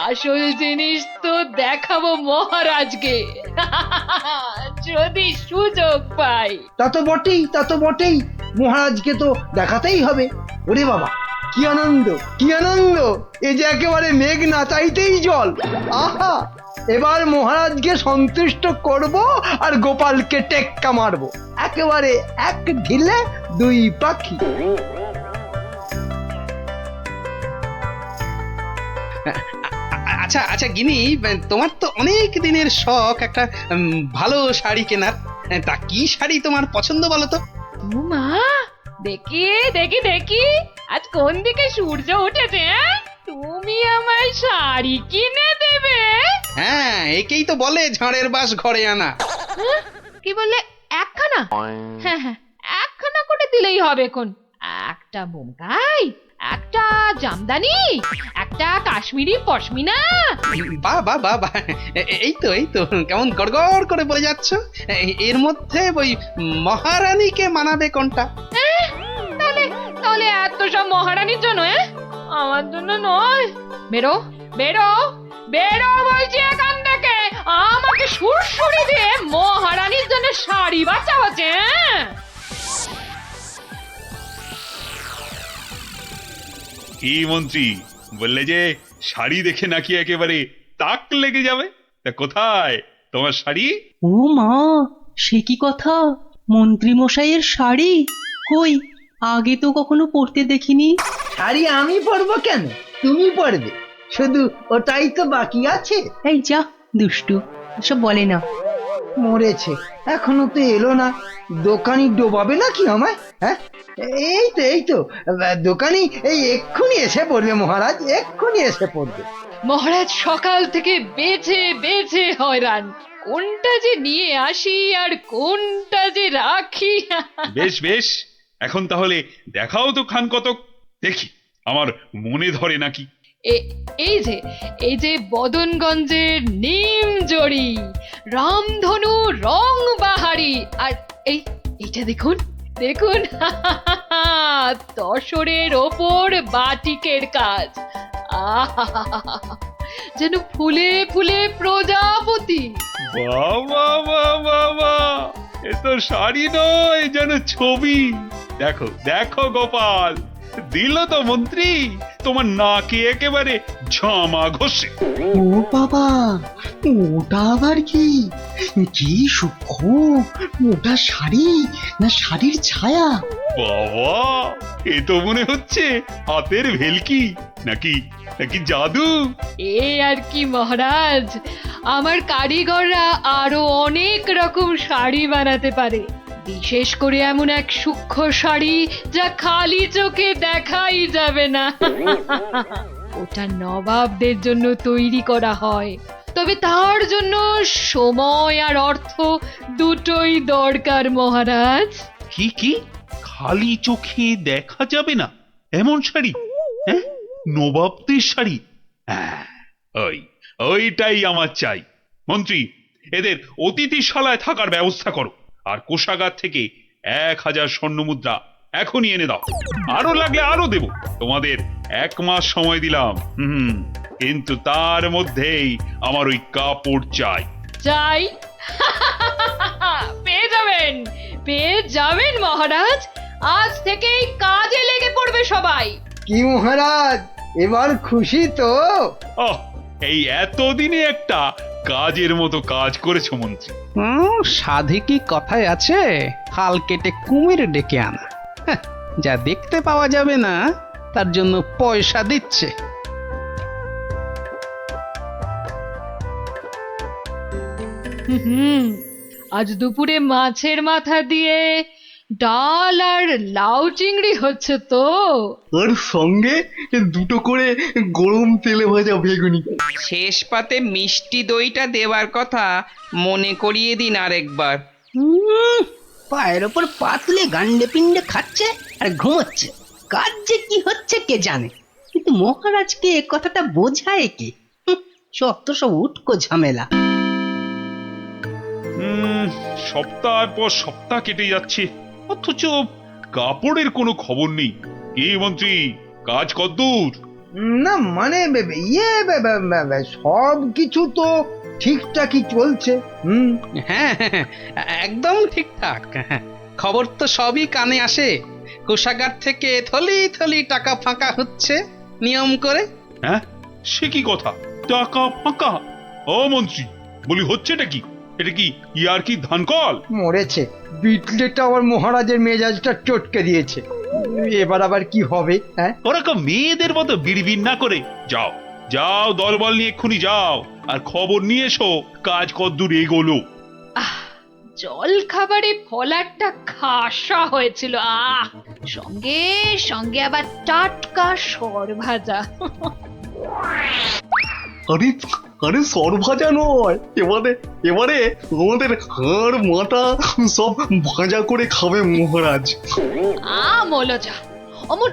আসল জিনিস তো দেখাবো মহারাজকে, যদি সুযোগ পাই। তা তো বটেই, তা তো বটেই, মহারাজকে তো দেখাতেই হবে। ওরে বাবা, কি আনন্দ, কি আনন্দ! এ যে একেবারে মেঘ না চাইতেই জল। আহা, এবার মহারাজকে সন্তুষ্ট করব আর গোপালকে টেক্কা মারবো, একেবারে এক ঢিলে দুই পাখি। আচ্ছা আচ্ছা গিনি, তোমার তো অনেক দিনের শখ একটা ভালো শাড়ি কেনার। তা কি শাড়ি তোমার পছন্দ বলো তো? ও মা, দেখি দেখি দেখি, আজ কোন দিকে সূর্য উঠেছে? তুমি আমায় শাড়ি কিনে দেবে? হ্যাঁ, একেই তো বলে ঝাড়ের বাস ঘরে আনা। কি বললে, একখানা? হ্যাঁ হ্যাঁ, একখানা করে দিলেই হবে। কোন একটা বোমকাই, একটা জামদানি, একটা কাশ্মীরি পশমিনা। বাহ বাহ বাহ বাহ, এই তো কেমন গড়গড় করে বলে যাচ্ছ। এর মধ্যে ওই মহারানীকে মানাবে কোনটা? তাহলে এত সব মহারানীর জন্য? আমার জন্য নয়। বেরো বেরো বেরো বলছি এখান থেকে। আমাকে সুরসুরি দিয়ে মহারানীর জন্য শাড়ি বাঁচাচ্ছে। কি মন্ত্রী, বললে যে শাড়ি দেখে নাকি একেবারে তাক লেগে যাবে, তা কোথায় তোমার শাড়ি? ও মা, সে কি কথা! মন্ত্রী মশাইয়ের শাড়ি কই, আগে তো কখনো পরতে দেখিনি। শাড়ি আমি পরবো কেন, তুমি পরবে, শুধু ওটাই তো বাকি আছে। এই যা দুষ্টু, এসব বলে না। মরেছে, এখনো তো এলো না। দোকানি ডোবাবে নাকি আমায়? হ্যাঁ, এই তো দোকানি এই এক্ষুনি এসে পড়বে মহারাজ, এক্ষুনি এসে পড়বে। মহারাজ সকাল থেকে বেছে বেছে হয়রান, কোনটা যে নিয়ে আসি আর কোনটা যে রাখি। বেশ বেশ, এখন তাহলে দেখাও তো খান কতক, দেখি আমার মনে ধরে নাকি। এই যে বদনগঞ্জের নিম জড়ি, রামধনু রং বাহারি, আর এইটা দেখুন দেখুন, তসরের ওপর বাটিকের কাজ, যেন ফুলে ফুলে প্রজাপতি। বাবা বাবা বাবা, এ তো শাড়ি নয়, যেন ছবি। দেখো দেখো গোপাল, দিল তো মন্ত্রী তোমার নাকে একেবারে ঝামা ঘষে। ও বাবা, ওটা আবার কি? কি সূক্ষ্ম! ওটা শাড়ি না শাড়ির ছায়া? বাবা, এ তো মনে হচ্ছে হাতের ভেলকি, নাকি নাকি জাদু। এ আর কি মহারাজ, আমার কারিগররা আরো অনেক রকম শাড়ি বানাতে পারে, বিশেষ করে এমন এক সূক্ষ্ম শাড়ি যা খালি চোখে দেখাই যাবে না। ওটা নবাবদের জন্য তৈরি করা হয়, তবে তার জন্য সময় আর অর্থ দুটোই দরকার মহারাজ। কি কি খালি চোখে দেখা যাবে না এমন শাড়ি? হ্যাঁ, নবাবদের শাড়ি? হ্যাঁ, ওইটাই আমার চাই। মন্ত্রী, এদের অতিথিশালায় থাকার ব্যবস্থা করো, আর কোষাগার থেকে 1000 স্বর্ণ মুদ্রা এখনই এনে দাও। আরো লাগলে আরো দেব, তোমাদের 1 মাস সময় দিলাম। কিন্তু তার মধ্যেই আমার ওই কাপড় চাই। চাই? পেয়ে যাবেন মহারাজ, আজ থেকেই কাজে লেগে পড়বে সবাই। কি মহারাজ, এবার খুশি তো? এই এতদিনে একটা কাজের মতো কাজ করেছো মন্ত্রী। সাধে কি কথায় আছে, হাল কেটে কুমির ডেকে আনা। যা দেখতে পাওয়া যাবে না তার জন্য পয়সা দিচ্ছে। আজ দুপুরে মাছের মাথা দিয়ে ডাল আর লাউ চিংড়ি হচ্ছে তো, আর সঙ্গে 2টো করে গরম তেলে ভাজা বেগুনি। শেষ পাতে মিষ্টি দইটা দেওয়ার কথা মনে করিয়ে দিন আরেকবার। পায়ের ওপর পাতলে গান্ডে পিণ্ডে খাচ্ছে আর ঘুমোচ্ছে, কাজ যে কি হচ্ছে কে জানে। কিন্তু মহারাজকে এ কথাটা বোঝায় কি? সব উটকো ঝামেলা। সপ্তাহ পর সপ্তাহ কেটে যাচ্ছে, অথচ কাপড়ের কোনো খবর নেই। কি মন্ত্রী, কাজ কতদূর? না মানে সব কিছু তো ঠিকঠাকই চলছে। হ্যাঁ, একদম ঠিকঠাক। খবর তো সবই কানে আসে, কোষাগার থেকে থলি থলি টাকা ফাঁকা হচ্ছে নিয়ম করে। হ্যাঁ, সে কি কথা, টাকা ফাঁকা? ও মন্ত্রী, বলি হচ্ছেটা কি? এটা কি ইয়ার কি ধানকল? মরেছে, বিটলেটা আবার মহারাজের মেজাজটা চটকে দিয়েছে। এবার আবার কি হবে? হ্যাঁ, ওরকম মেয়েদের মতো বিড়বিড় না করে যাও যাও, দলবল নিয়ে এক্ষুনি যাও আর খবর নিয়ে এসো কাজ কতদূর এগোলো। জল খাবারে ফলারটা খাসা হয়েছিল, সঙ্গে সঙ্গে আবার টাটকা সর ভাজা। আরে সর ভাজা নয়, এবারে আমাদের হাড় মাথা সব ভাজা করে খাবে মহারাজ। মলজা, অমন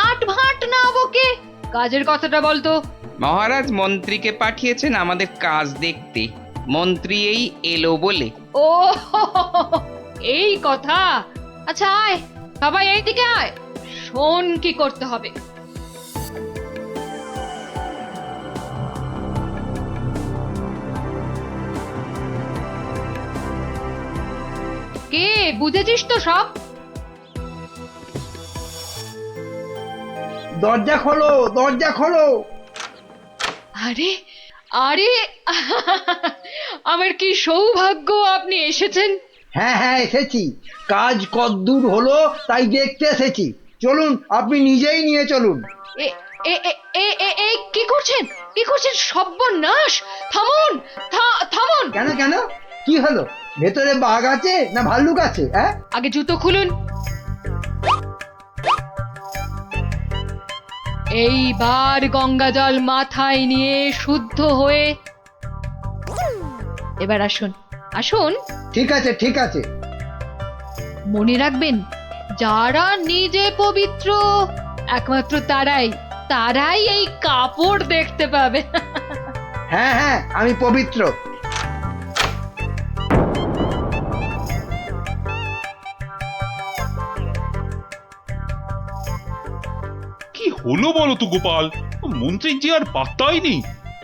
আট ভাট না বকে কাজের কথাটা বলতো। মহারাজ মন্ত্রীকে পাঠিয়েছেন আমাদের কাজ দেখতে, মন্ত্রী এই এলো বলে। ও এই কথা, আচ্ছা আয় সবাই এইদিকে আয়, শোন কি করতে হবে। কে বুঝেছিস তো সব? দরজা খোলো, দরজা খোলো। আরে আরে আমার কি সৌভাগ্য আপনি এসেছেন। হ্যাঁ হ্যাঁ এসেছি, কাজ কদ্দূর হলো তাই দেখতে এসেছি। চলুন, আপনি নিজেই নিয়ে চলুন। এ এ এ এ এ এ কি করছেন, কি করছেন? সর্বনাশ! থামুন, থামুন। কেন কেন, কি হলো? ভেতরে বাঘ আছে না ভাল্লুক আছে? হ্যাঁ, আগে জুতো খুলুন। এইবার গঙ্গা জল মাথায় নিয়ে শুদ্ধ হয়ে এবার আসুন, আসুন। ঠিক আছে ঠিক আছে। মনে রাখবেন, যারা নিজে পবিত্র একমাত্র তারাই এই কাপড় দেখতে পাবে। হ্যাঁ হ্যাঁ, আমি পবিত্র। কি হলো বলো তো গোপাল, মন্ত্রীর যে আর পাত্তাই নেই।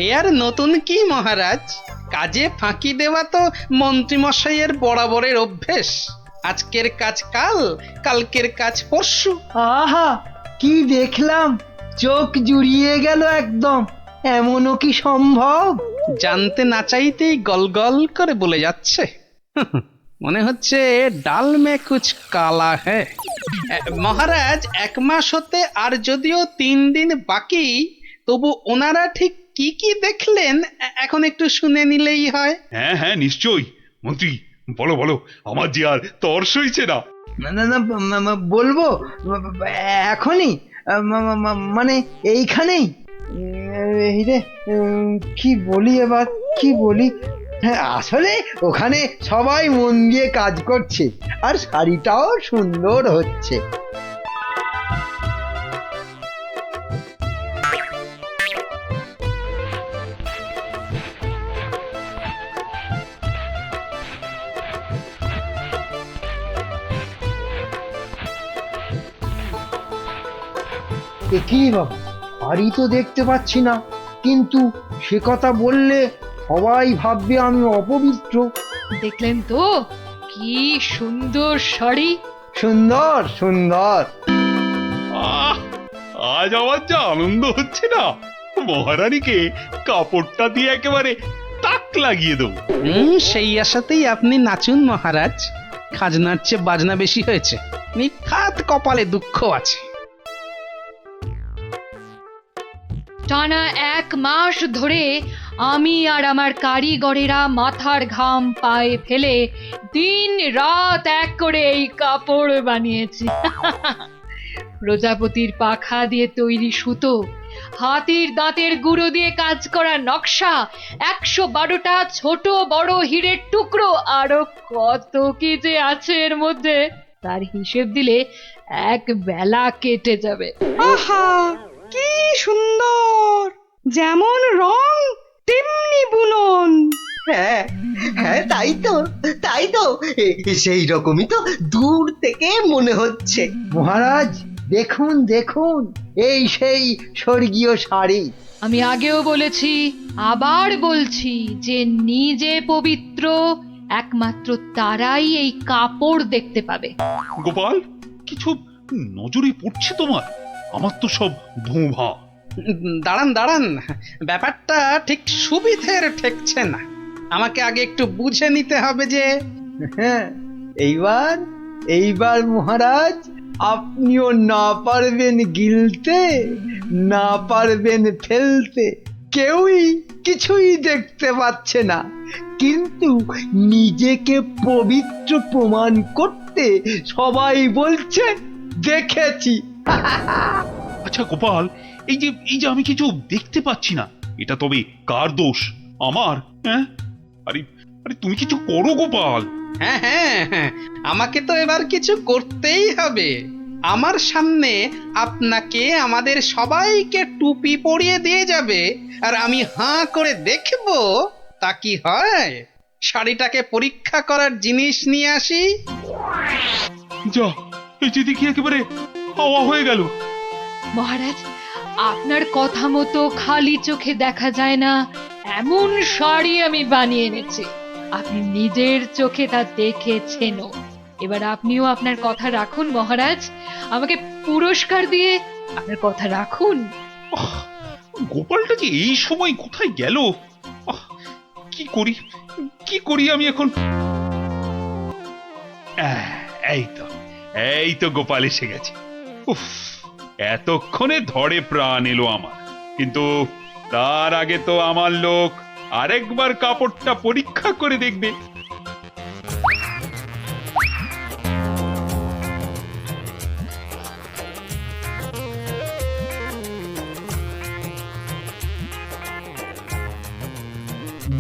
এ আর নতুন কি মহারাজ, কাজে ফাঁকি দেওয়া তো মন্ত্রীমশাইয়ের বরাবরের অভ্যেস। আজকের কাজ কাল, কালকের কাজ পরশু। আহা, কি দেখলাম, চোখ জুড়িয়ে গেল একদম। এমনও কি সম্ভব? জানতে না চাইতেই গল গল করে বলে যাচ্ছে। মনে হচ্ছে ডাল মে কুছ কালা হ্যায়। মহারাজ, 1 মাস হতে আর যদিও 3 দিন বাকি, তবু ওনারা ঠিক কি কি দেখলেন এখন একটু শুনে নিলেই হয়। হ্যাঁ হ্যাঁ নিশ্চয়ই। মন্ত্রী বলো বলো, আমার যে আর তর সইছে না। না না না, বলবো এখনই, মানে এইখানেই। এই রে, কি বলি এবার, কি বলি? হ্যাঁ, আসলে ওখানে সবাই মন দিয়ে কাজ করছে আর শাড়িটাও সুন্দর হচ্ছে। কি বাবা, বাড়ি তো দেখতে পাচ্ছি না, কিন্তু সে কথা বললে সবাই ভাববে আমি অপবিত্র। দেখলেন তো কি সুন্দর শাড়ি। সুন্দর সুন্দর। আহ, আজ আমার যা আনন্দ হচ্ছে না, মহারানীকে কাপড়টা দিয়ে একেবারে তাক লাগিয়ে দেবো। সেই আশাতেই আপনি নাচুন মহারাজ। খাজনার চেয়ে বাজনা বেশি হয়েছে, নিখাত কপালে দুঃখ আছে। টানা 1 মাস ধরে আমি আর আমার কারিগরেরা মাথার ঘাম পায়ে ফেলে দিন রাত এক করে এই কাপড় বানিয়েছি। প্রজাপতির পাখা দিয়ে তৈরি সুতো, হাতির দাঁতের গুঁড়ো দিয়ে কাজ করা নকশা, 112টা ছোট বড় হীরের টুকরো, আরো কত কি যে আছে এর মধ্যে, তার হিসেব দিলে 1 বেলা কেটে যাবে। আহা, কি সুন্দর! যেমন রং তেমনি বুনন। হ্যাঁ হ্যাঁ, তাই তো সেই রকমই তো দূর থেকে মনে হচ্ছে। মহারাজ দেখুন দেখুন, এই সেই স্বর্গীয় শাড়ি। আমি আগেও বলেছি, আবার বলছি, যে নিজে পবিত্র একমাত্র তারাই এই কাপড় দেখতে পাবে। গোপাল, কিছু নজরে পড়ছে তোমার? আমার তো সব ধোঁভা। দাঁড়ান দাঁড়ান, ব্যাপারটা ঠিক সুবিধের ঠেকছে না। আমাকে আগে একটু বুঝে নিতে হবে যে। হ্যাঁ, এইবার মহারাজ আপনিও না পারবেন গিলতে, না পারবেন ফেলতে, কেউই কিছুই দেখতে পাচ্ছে না, কিন্তু নিজেকে পবিত্র প্রমাণ করতে সবাই বলছে দেখেছি। আচ্ছা গোপাল, এই যে আমি কিছু দেখতে পাচ্ছি না, এটা তবে কার দোষ? আমার? হ্যাঁ, আরে আরে তুমি কিছু করো গোপাল। হ্যাঁ হ্যাঁ হ্যাঁ, আমাকে তো এবার কিছু করতেই হবে। আমার সামনে আপনাকে, আমাদের সবাইকে টুপি পরিয়ে দিয়ে যাবে, আর আমি হাঁ করে দেখব তা কি হয়। শাড়িটাকে পরীক্ষা করার জিনিস নিয়ে আসি। যা, এই যে দেখি একেবারে হাওয়া হয়ে গেল। মহারাজ, আপনার কথা মতো খালি চোখে দেখা যায় না এমন শাড়ি আমি বানিয়ে এনেছি। আপনি নিজের চোখে তা দেখেছেনও। এবার আপনিও আপনার কথা রাখুন মহারাজ, আমাকে পুরস্কার দিয়ে আপনার কথা রাখুন। গোপালটা যে এই সময় কোথায় গেল? কি করি কি করি আমি এখন? এই তো গোপাল এসে গেছে। উফ, এতক্ষণে ধরে প্রাণ এলো আমার। কিন্তু তার আগে তো আমার লোক আরেকবার কাপড়টা পরীক্ষা করে দেখবে।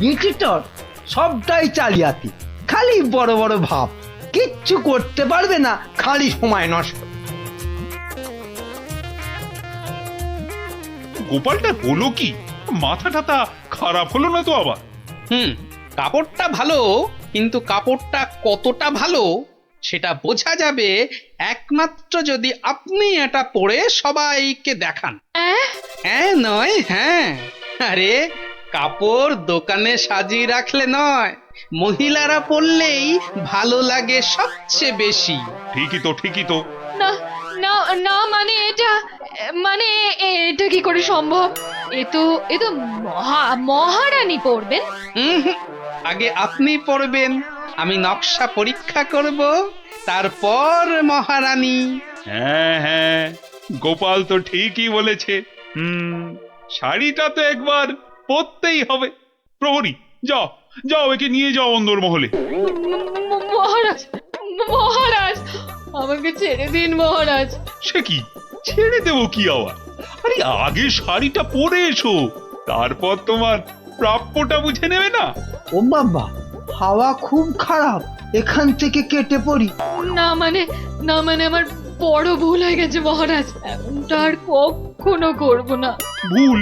বিচিত্র সবটাই চালিয়াতি, খালি বড় বড় ভাব, কিচ্ছু করতে পারবে না, খালি সময় নষ্ট। গোপালটা হলো কি? মাথা টাথা খারাপ হলো না তো আবার? কাপড়টা ভালো, কিন্তু কাপড়টা কতটা ভালো সেটা বোঝা যাবে একমাত্র যদি আপনি এটা পরে সবাইকে দেখান। হ্যাঁ নয় হ্যাঁ, আরে কাপড় দোকানে সাজিয়ে রাখলে নয়, মহিলারা পরলেই ভালো লাগে সবচেয়ে বেশি। ঠিকই তো। না না না, মানে এটা কি করে সম্ভব? এ তো মহারানী পরবেন। আগে আপনি পরবেন, আমি নকশা পরীক্ষা করব, তারপর মহারানী। হ্যাঁ, গোপাল তো ঠিকই বলেছে। শাড়িটা তো একবার পরতেই হবে। প্রহরী, যাও একে নিয়ে যাও অন্দরমহলে। মহারাজ, আমাকে ছেড়ে দিন মহারাজ। সে কি, ছেড়ে দেবো কি আবার? আরে আগে শাড়িটা পরে এসো, তারপর তোমার প্রাপ্যটা বুঝে নেবে না? ও বাবা, হাওয়া খুব খারাপ, এখান থেকে কেটে পড়ি। না মানে আমার বড় ভুল হয়ে গেছে মহারাজ, এমনটা আর কখনো করব না। ভুল?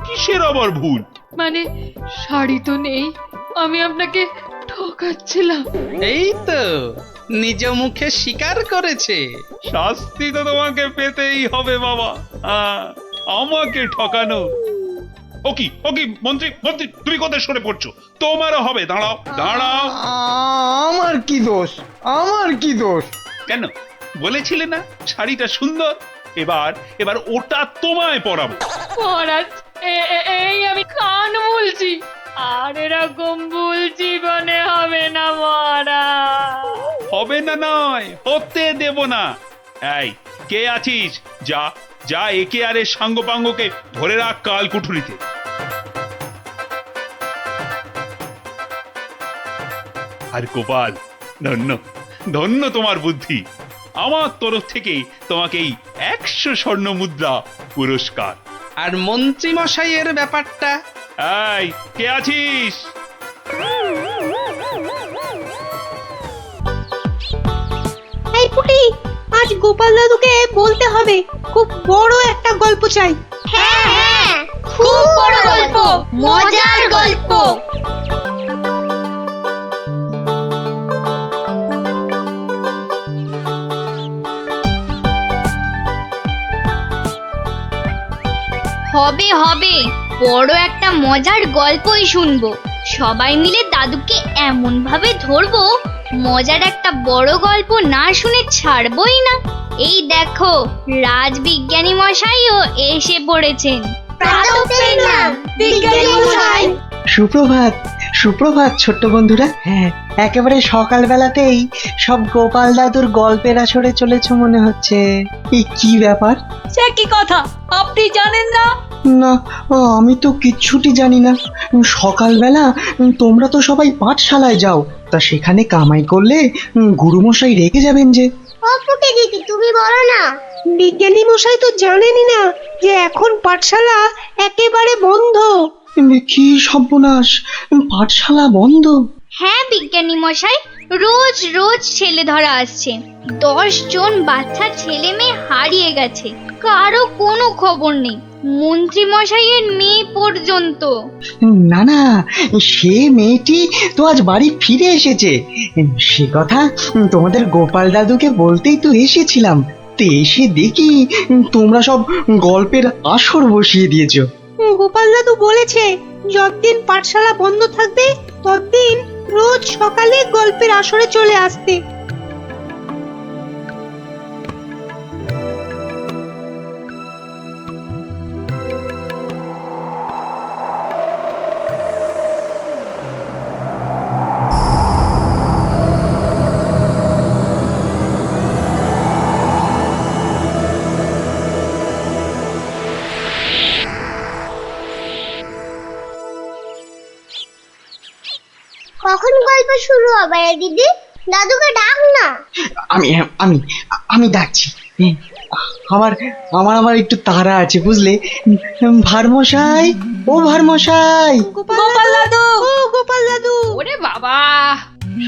কিসের আবার ভুল? মানে শাড়ি তো নেই, আমি আপনাকে ঠকাচ্ছিলাম। এই তো নিজ মুখে স্বীকার করেছে। শাস্তি তো তোমাকে পেতেই হবে বাবা, আমাকে ঠকানো। ওকি মন্ত্রী, তুমি কোথায় সরে পড়ছো? তোমারও হবে, দাঁড়াও। আমার কি দোষ? কেন বলেছিলে না শাড়িটা সুন্দর? এবার ওটা তোমায় পরাবো। মহারাজ, এই আমি কান বলছি, আর এরকম ভুল জীবনে হবে না মহারাজ। হবে না নয়, হতে দেব না। এই কে আছিস? যা একে আর এর সাঙ্গপাঙ্গকে ধরে রাখ কাল কুঠুরিতে। আর গোপাল, ধন্য তোমার বুদ্ধি। আমার তরফ থেকে তোমাকে এই 100 স্বর্ণ মুদ্রা পুরস্কার। আর মন্ত্রী মশাইয়ের ব্যাপারটা? এই কে আছিস? এই পুটি, আজ গোপাল দাদুকে বলতে হবে, খুব বড় একটা গল্প চাই। হ্যাঁ, খুব বড় গল্প, মজার গল্প। হবে, বড় একটা মজার গল্পই শুনবো। সবাই মিলে দাদুকে এমন ভাবে ধরবো, মজার একটা বড় গল্প না শুনে ছাড়বই না। এই দেখো, রাজবিজ্ঞানী মশাইও এসে পড়েছেন। সুপ্রভাত ছোট্ট বন্ধুরা। হ্যাঁ, একেবারে সকালবেলাতেই সব গোপাল দাদুর গল্পের আসরে চলেছ মনে হচ্ছে। এই কি ব্যাপার? সে কি কথা, আপনি জানেন না? না, আমি তো কিচ্ছুটি জানি না। সকালবেলা তোমরা তো সবাই পাঠশালায় যাও, তা সেখানে কামাই করলে গুরুমশাই রেগে যাবেন যে। দিদি, তুমি বলো না। বিজ্ঞানী মশাই তো জানেনই না যে এখন পাঠশালা একেবারে বন্ধ। কি সর্বনাশ, পাঠশালা বন্ধ? হ্যাঁ বিজ্ঞানী মশাই, রোজ ছেলে ধরা আসছে। 10 জন বাচ্চা ছেলে মেয়ে হারিয়ে গেছে, কারো কোনো খবর নেই, মন্ত্রী মশাইয়ের মেয়ে পর্যন্ত। না, সে মেয়েটি তো আজ বাড়ি ফিরে এসেছে। সে কথা তোমাদের গোপাল দাদুকে বলতেই তো এসেছিলাম। তো এসে দেখি তোমরা সব গল্পের আসর বসিয়ে দিয়েছো। গোপাল দাদু বলেছে যতদিন পাঠশালা বন্ধ থাকবে ততদিন রোজ সকালে গল্পের আসরে চলে আসতে। কখন গল্প শুরু হবে রে দিদি? দাদুকে ডাক না। আমি আমি আমি ডাকছি। আমার আমার আমার একটু তাড়া আছে বুঝলে। ভারমশাই, ও ভারমশাই। গোপাল দাদু, ও গোপাল দাদু। ওরে বাবা,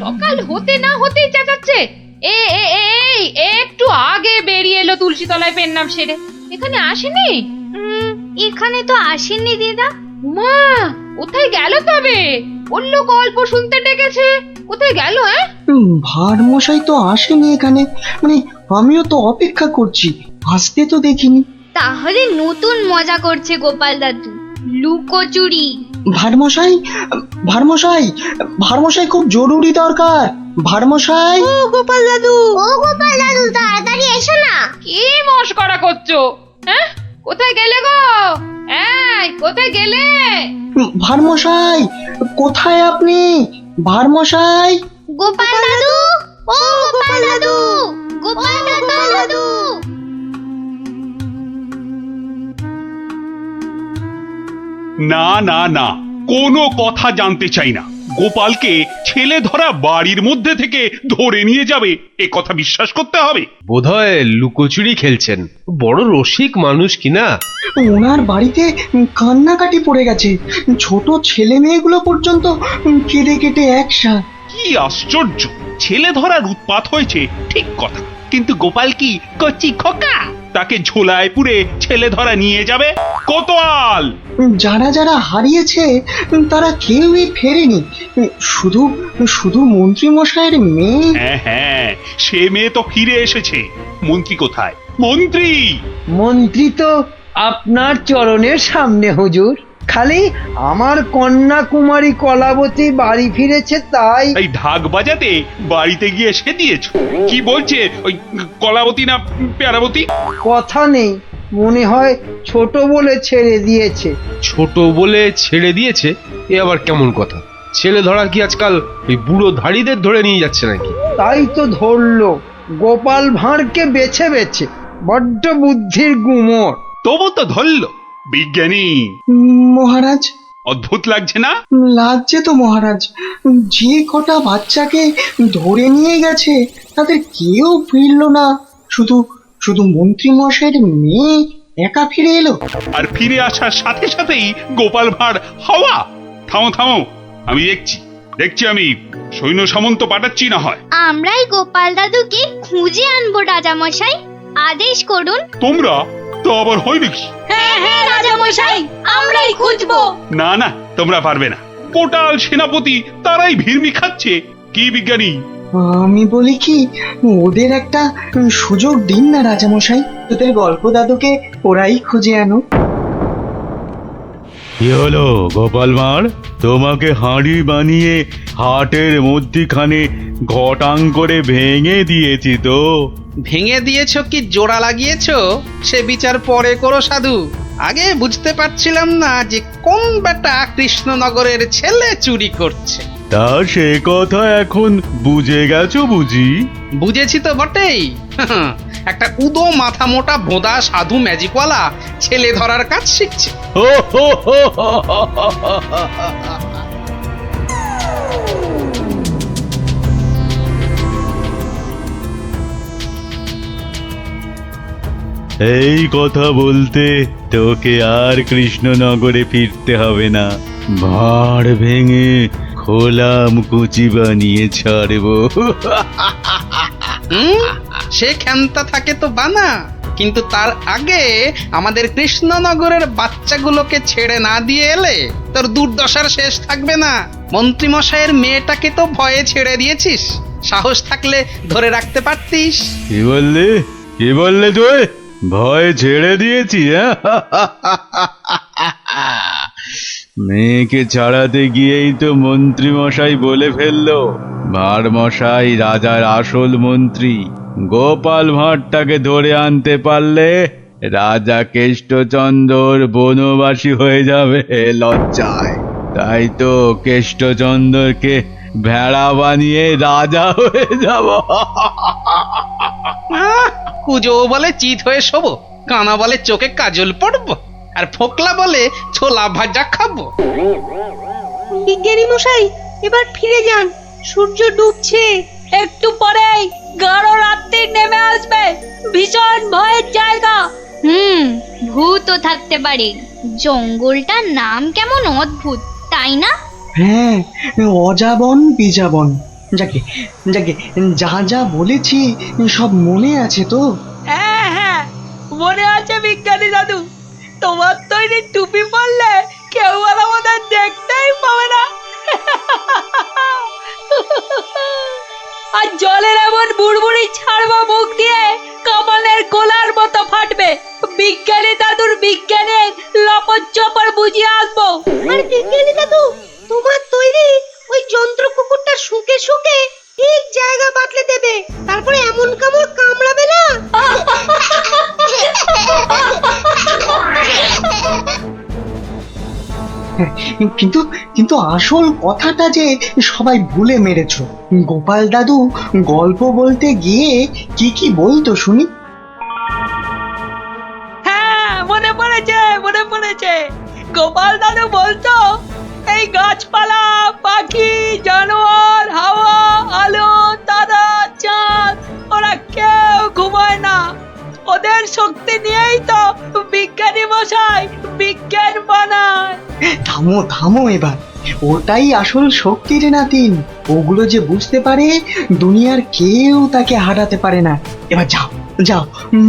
সকাল হতে না হতেই চেঁচাচ্ছে। এই একটু আগে বেরিয়ে এলো তুলসী তলায় পেন নাম সেরে, এখানে আসেনি? এখানে তো আসেননি দিদা। মা, কোথায় গেল তবে? বললো গল্প শুনতে ডেকেছে, কোথায় গেল? ভারমশাই তো আসেনি এখানে, মানে আমিও তো অপেক্ষা করছি, আসতে তো দেখিনি। তাহলে নতুন মজা করছে গোপাল দাদু, লুকোচুরি। ভারমশাই, ভারমশাই, ভারমশাই খুব জরুরি দরকার। ভারমশাই, ও গোপাল দাদু, ও গোপাল দাদু, তাড়াতাড়ি এসো না। কি মস্করা করছো? হ্যাঁ, কোথায় গেলে গো? এই, কোথায় গেলে? ভারমশাই, কোথায় আপনি? ভারমশাই, গোপাল দাদু, ও গোপাল দাদু, গোপাল দাদু। না না না, কোনো কথা জানতে চাই না। গোপালকে ছেলে ধরা বাড়ির মধ্যে থেকে ধরে নিয়ে যাবে, এ কথা বিশ্বাস করতে হবে? বোধহয় লুকোচুরি খেলছেন, বড় রসিক মানুষ কিনা। ওনার বাড়িতে কান্নাকাটি পড়ে গেছে, ছোট ছেলে মেয়েগুলো পর্যন্ত কেঁদে কেটে একসাথ। কি আশ্চর্য! ছেলে ধরার উৎপাত হয়েছে ঠিক কথা, কিন্তু গোপাল কি কচি খোকা? তাকে ঝোলায় পুরে ছেলে ধরা নিয়ে যাবে? কোতোয়াল! যারা যারা হারিয়েছে তারা কেউই ফেরেনি, শুধু শুধু মন্ত্রী মশাইয়ের মেয়ে। হ্যাঁ হ্যাঁ, সে মেয়ে তো ফিরে এসেছে। মন্ত্রী কোথায়? মন্ত্রী! মন্ত্রী তো আপনার চরণের সামনে হুজুর। খালি আমার কন্যা কুমারী কলাবতী বাড়ি ফিরেছে তাই। এই ঢাক বাজাতে বাড়িতে গিয়ে সে দিয়েছো? কি বলছে ওই কলাবতী না পেয়ারাবতী? কথা নেই, মনে হয় ছোট বলে ছেড়ে দিয়েছে। ছোট বলে ছেড়ে দিয়েছে? এ আবার কেমন কথা? ছেলে ধরা কি আজকাল এই বুড়ো ধাড়িদের ধরে নিয়ে যাচ্ছে নাকি? তাই তো ধরলো গোপাল ভাঁড়কে বেছে বেছে। বড্ড বুদ্ধির গুমর। তবু তো ধরল বিজ্ঞানী। মহারাজ, অদ্ভুত লাগছে না? লাগছে তো মহারাজ। যে কটা বাচ্চাকে ধরে নিয়ে গেছে তাদের কেউ ফিরলো না, শুধু শুধু মন্ত্রী মশাইয়ের মেয়ে একা ফিরে এলো। আর ফিরে আসার সাথে সাথেই গোপাল ভাঁড় হাওয়া। থামো থামো, আমি দেখছি আমি সৈন্য সামন্ত পাঠাচ্ছি না হয়। আমরাই গোপাল দাদুকে খুঁজে আনবো রাজামশাই, আদেশ করুন। তোমরা তো আবার হয় নাকি? হ্যাঁ হ্যাঁ রাজামশাই, আমরাই খুঁজবো। না না, তোমরা পারবে না। পোটাল সেনাপতি তারাই ভিড়মি খাচ্ছে। কি বিজ্ঞানী? আমি বলি কি, ওদের একটা সুযোগ দিন না রাজামশাই, তোদের গল্প দাদুকে ওরাই খুঁজে আনো। কি হলো গোপাল ভাঁড়? তোমাকে হাঁড়ি বানিয়ে হাটের মধ্যিখানে ঘটাং করে ভেঙে দিয়েছি তো। ভেঙে দিয়েছ কি জোড়া লাগিয়েছো সে বিচার পরে করো সাধু। আগে বুঝতে পারছিলাম না যে কোন বেটা কৃষ্ণনগরের ছেলে চুরি করছে। তা সে কথা এখন বুঝে গেছো বুঝি? বুঝেছি তো বটেই। একটা উদো মাথা মোটা ভোঁদা সাধু ম্যাজিকওয়ালা ছেলে ধরার কাজ শিখছে। এই কথা বলতে তোকে আর কৃষ্ণনগরে ফিরতে হবে না। ভাঁড় ভেঙে খোলাম কুচি বানিয়ে ছাড়বো। সে ক্ষমতা থাকে তো বানা, কিন্তু তার আগে আমাদের কৃষ্ণনগরের বাচ্চাগুলোকে ছেড়ে না দিয়ে এলে তোর দুর্দশার শেষ থাকবে না। মন্ত্রী মশাইয়ের মেয়েটাকে তো ভয়ে ছেড়ে দিয়েছিস, সাহস থাকলে ধরে রাখতে পারতিস। কি বললে তুই? ভয় ছেড়ে দিয়েছি? মেয়েকে ছাড়াতে গিয়েই তো মন্ত্রী মশাই বলে ফেললো ভাঁড় মশাই রাজার আসল মন্ত্রী। গোপাল ভাঁড়টাকে ধরে আনতে পারলে রাজা কেষ্টচন্দ্র বনবাসী হয়ে যাবে লজ্জায়। তাই তো কেষ্টচন্দ্রকে ভেড়া বানিয়ে রাজা হয়ে যাব। কুজো বলে চিত হয়ে শোবো, কানা বলে চোখে কাজল পড়বো, আর ফোকলা বলে ছোলা ভাজা খাবো। বিজ্ঞানী মশাই, এবার ফিরে যান, সূর্য ডুবছে। একটু পরেই গাঢ় রাত্রি নেমে আসবে, ভীষণ ভয়ের জায়গা। ভূতও থাকতে পারে। জঙ্গলটার নাম কেমন অদ্ভুত, তাই না? হ্যাঁ, অজাবন বিজাবন। যাকে যাকে যা যা বলেছি সব মনে আছে তো? হ্যাঁ হ্যাঁ, মনে আছে বিজ্ঞানী দাদু। তোমার তৈরি টুপি পরলে কেউ আর আমাদের দেখতেই পাবে না। আর জলের এমন বুড়বুড়ি ছাড়বো মুখ দিয়ে, কামানের গোলার মতো ফাটবে। বিজ্ঞানী দাদুর বিজ্ঞানের লপট চপর বুঝিয়ে আসবো। আর বিজ্ঞানী দাদু, তোমার তৈরি ওই যন্ত্র কুকুরটা শুকে শুকে ঠিক জায়গা বাতলে দেবে, তারপরে এমন কামড় কামড়াবে না। কিন্তু কিন্তু আসল কথাটা যে সবাই ভুলে মেরেছো। গোপাল দাদু গল্প বলতে গিয়ে কি কি বলতো শুনি? হ্যাঁ, মনে পড়েছে। গোপাল দাদু বলতো, এই গাছপালা, পাখি, জানোয়ার, হাওয়া, আলো, তারা, চাঁদ, ওরা কেউ ঘুমায় না। ওদের শক্তি নিয়েই তো বিজ্ঞানী মশাই বিজ্ঞান বানায়। থামো থামো এবার, ওটাই আসল শক্তি রে নাতিন। ওগুলো যে বুঝতে পারে, দুনিয়ার কেউ তাকে হারাতে পারে না। এবার যাও যাও,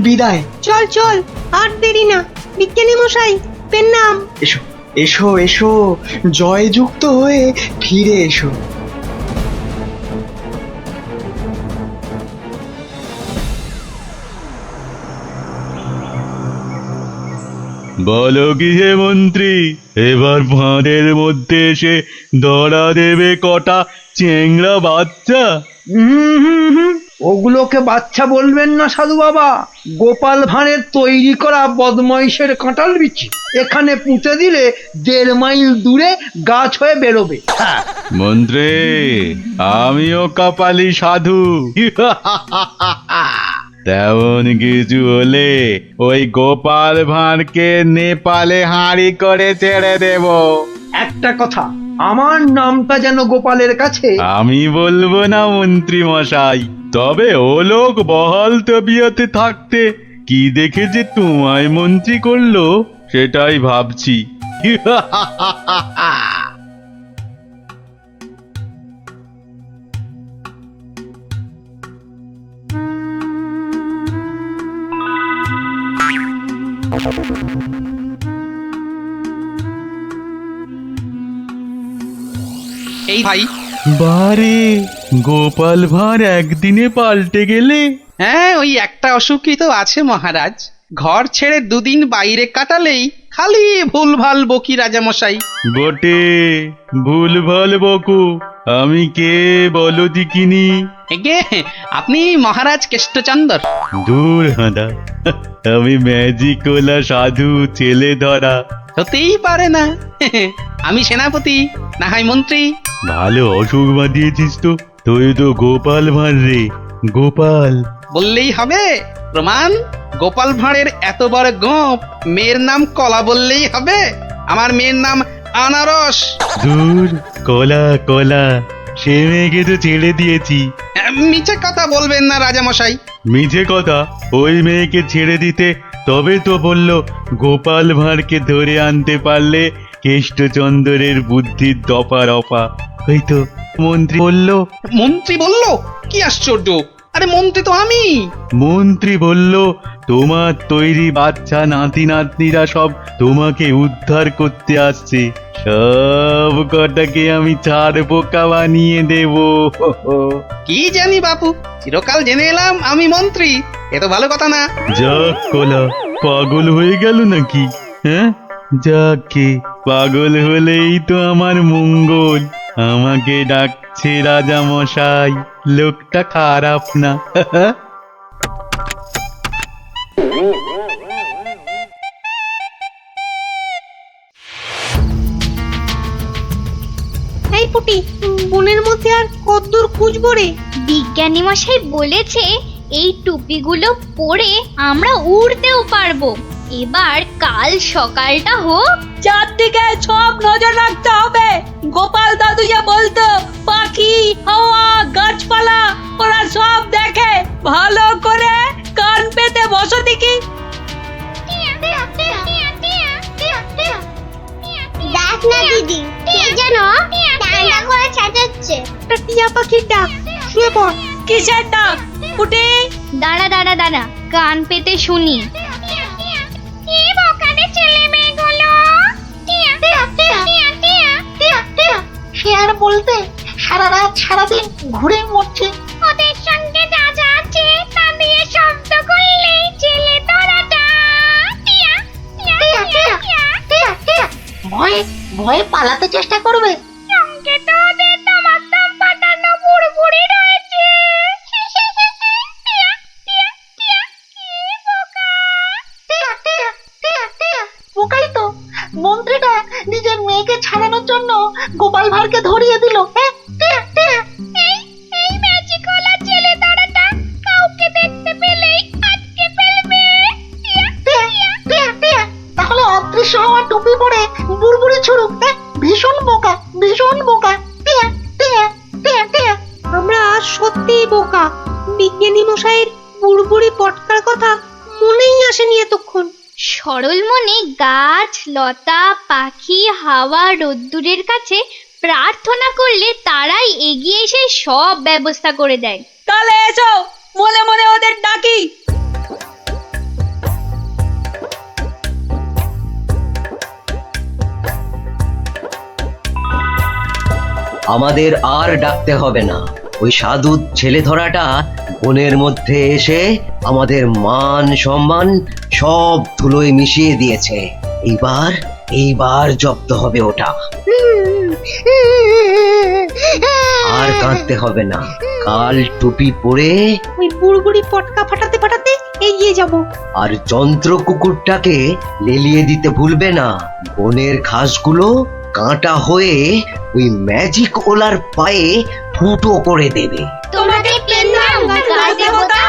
বিদায়। চল চল, আর দেরি না। বিজ্ঞানী মশাই, পেন নাম। এসো এসো এসো, জয়যুক্ত হয়ে ফিরে এসো। বলো কি হে মন্ত্রী, এবার ফাঁদের মধ্যে এসে ধরা দেবে কটা চেংড়া বাচ্চা? ওগুলোকে বাচ্চা বলবেন না সাধু বাবা, গোপাল ভাঁড়ের তৈরি করা বদমাইশের কাঁঠাল বিচি। এখানে পুঁতে দিলে 1.5 মাইল দূরে গাছ হয়ে বেরোবে। মন্ত্রী, আমিও কপালি সাধু। তেমন কিছু হলে ওই গোপাল ভাঁড়কে নেপালে হাঁড়ি করে ছেড়ে দেব। একটা কথা, আমার নামটা যেন গোপালের কাছে। আমি বলবো না মন্ত্রী মশাই, তবে ও লোক বহাল তবিয়তে থাকতে কি দেখে যে তোমায় মন্ত্রী করলো সেটাই ভাবছি। এই ভাই, বারে গোপাল ভাঁড় একদিনে পাল্টে গেলে। হ্যাঁ, ওই একটা অসুখই তো আছে মহারাজ। ঘর ছেড়ে 2 দিন বাইরে কাটালেই খালি ভুলভাল বকি রাজামশাই। বটে, ভুলভাল বকু। আমি কে বলো দিকিনি? এগে, আপনি মহারাজ কেষ্টচন্দর। দূর হাঁদা, আমি ম্যাজিকওয়ালা সাধু ছেলে ধরা। হতেই পারে না। আমি সেনাপতি, না হয় মন্ত্রী। ভালো অসুখ বাঁধিয়েছিস তো। তুই তো গোপাল ভাঁড় রে, গোপাল। বললেই হবে? প্রমাণ? গোপাল ভাঁড়ের এত বড় গোপ, মেয়ের নাম কলা বললেই হবে? আমার মেয়ের নাম আনারস। দূর, কলা কলা, সে মেয়েকে তো ছেড়ে দিয়েছি। মিছে কথা বলবেন না রাজামশাই। মিছে কথা? ওই মেয়েকে ছেড়ে দিতে তবে তো বলল গোপাল ভাঁড়কে ধরে আনতে পারলে কেষ্টচন্দ্রের বুদ্ধির দফা রফা। হয়তো মন্ত্রী বলল। মন্ত্রী বলল? কি আশ্চর্য! আরে মন্ত্রী তো আমি। মন্ত্রী বলল তোমার তৈরি বাচ্চা নাতি নাতনিরা সব তোমাকে উদ্ধার করতে আসছে, সব কটাকে আমি ছাড় পোকা বানিয়ে দেব। কি জানি বাপু, চিরকাল জেনে এলাম আমি মন্ত্রী। এ তো ভালো কথা না। যাক কলা, পাগল হয়ে গেল নাকি? হ্যাঁ, যাকে পাগল হলেই তো আমার মঙ্গল। আমাকে ডাকছে রাজা মশাই, লোকটা খারাপ না। এই পুটি, বনের মধ্যে আর কতদূর খুঁজবো রে? বিজ্ঞানী মশাই বলেছে এই টুপিগুলো পরে আমরা উড়তেও পারবো। এবার কাল সকালটা হোক, চারদিকে সব নজর রাখতে হবে গোপাল দাদু যা বলতো পাখি হাওয়া গাছপালা ওরা সব দেখে, ভালো করে কান পেতে বসো দেখি। দেখ না দিদি, কে যেন টানা করে চেঁচাচ্ছে। টিয়া পাখির ডাক, শুয়ে পড়। কিসের ডাক? পুটি দাঁড়া দাঁড়া দাঁড়া, কান পেতে শুনি। সে আর বলতে, সারা রাত সারাদিন ঘুরে মরছে। ওদের সঙ্গে যা যা আছে তা দিয়ে শব্দ করলেই ছেলে তোরাটা ভয়ে ভয়ে পালাতে চেষ্টা করবে। সঙ্গে তো ওদের দমাদম পাঠানো বুড়বুড়ি রয়েছে। বোকাই তো, মন্ত্রীটা নিজের মেয়েকে ছাড়ানোর জন্য গোপাল ভাঁড়কে ধরিয়ে দিল। এই ম্যাজিকওয়ালা ছেলে তোরাটা কাউকে দেখতে পেলেই আটকে ফেলবে। তাহলে অদৃশ্য হওয়া টুপি পরে বুড়বুড়ি ছুড়ুক। ভীষণ বোকা, ভীষণ বোকা। আমরা সত্যিই বোকা। বিজ্ঞানী মশাইয়ের বুড়বুড়ি পটকার কথা মনেই আসেনি এতক্ষণ। সরল মনে গাছ লতা পাখি হাওয়া রোদ্দুরের কাছে প্রার্থনা করলে তারাই এগিয়ে এসে সব ব্যবস্থা করে দেয়। তাহলে এসো মনে মনে ওদের ডাকি। আমাদের আর ডাকতে হবে না। ওই সাধু ছেলে ধরাটা বনের মধ্যে এসে আমাদের মান সম্মান সব ধুলোয় মিশিয়ে দিয়েছে। এইবার জব্দ হবে ওটা। আর কাঁদতে হবে না। কাল টুপি পরে ওই বুড়বুড়ি পটকা ফাটাতে ফাটাতে এগিয়ে যাব। আর যন্ত্র কুকুরটাকে লেলিয়ে দিতে ভুলবে না। বনের ঘাসগুলো কাঁটা হয়ে ওই ম্যাজিক ওলার পায়ে ফুটো করে দেবে। তোমাকে পেলাম গাছ দেবতা।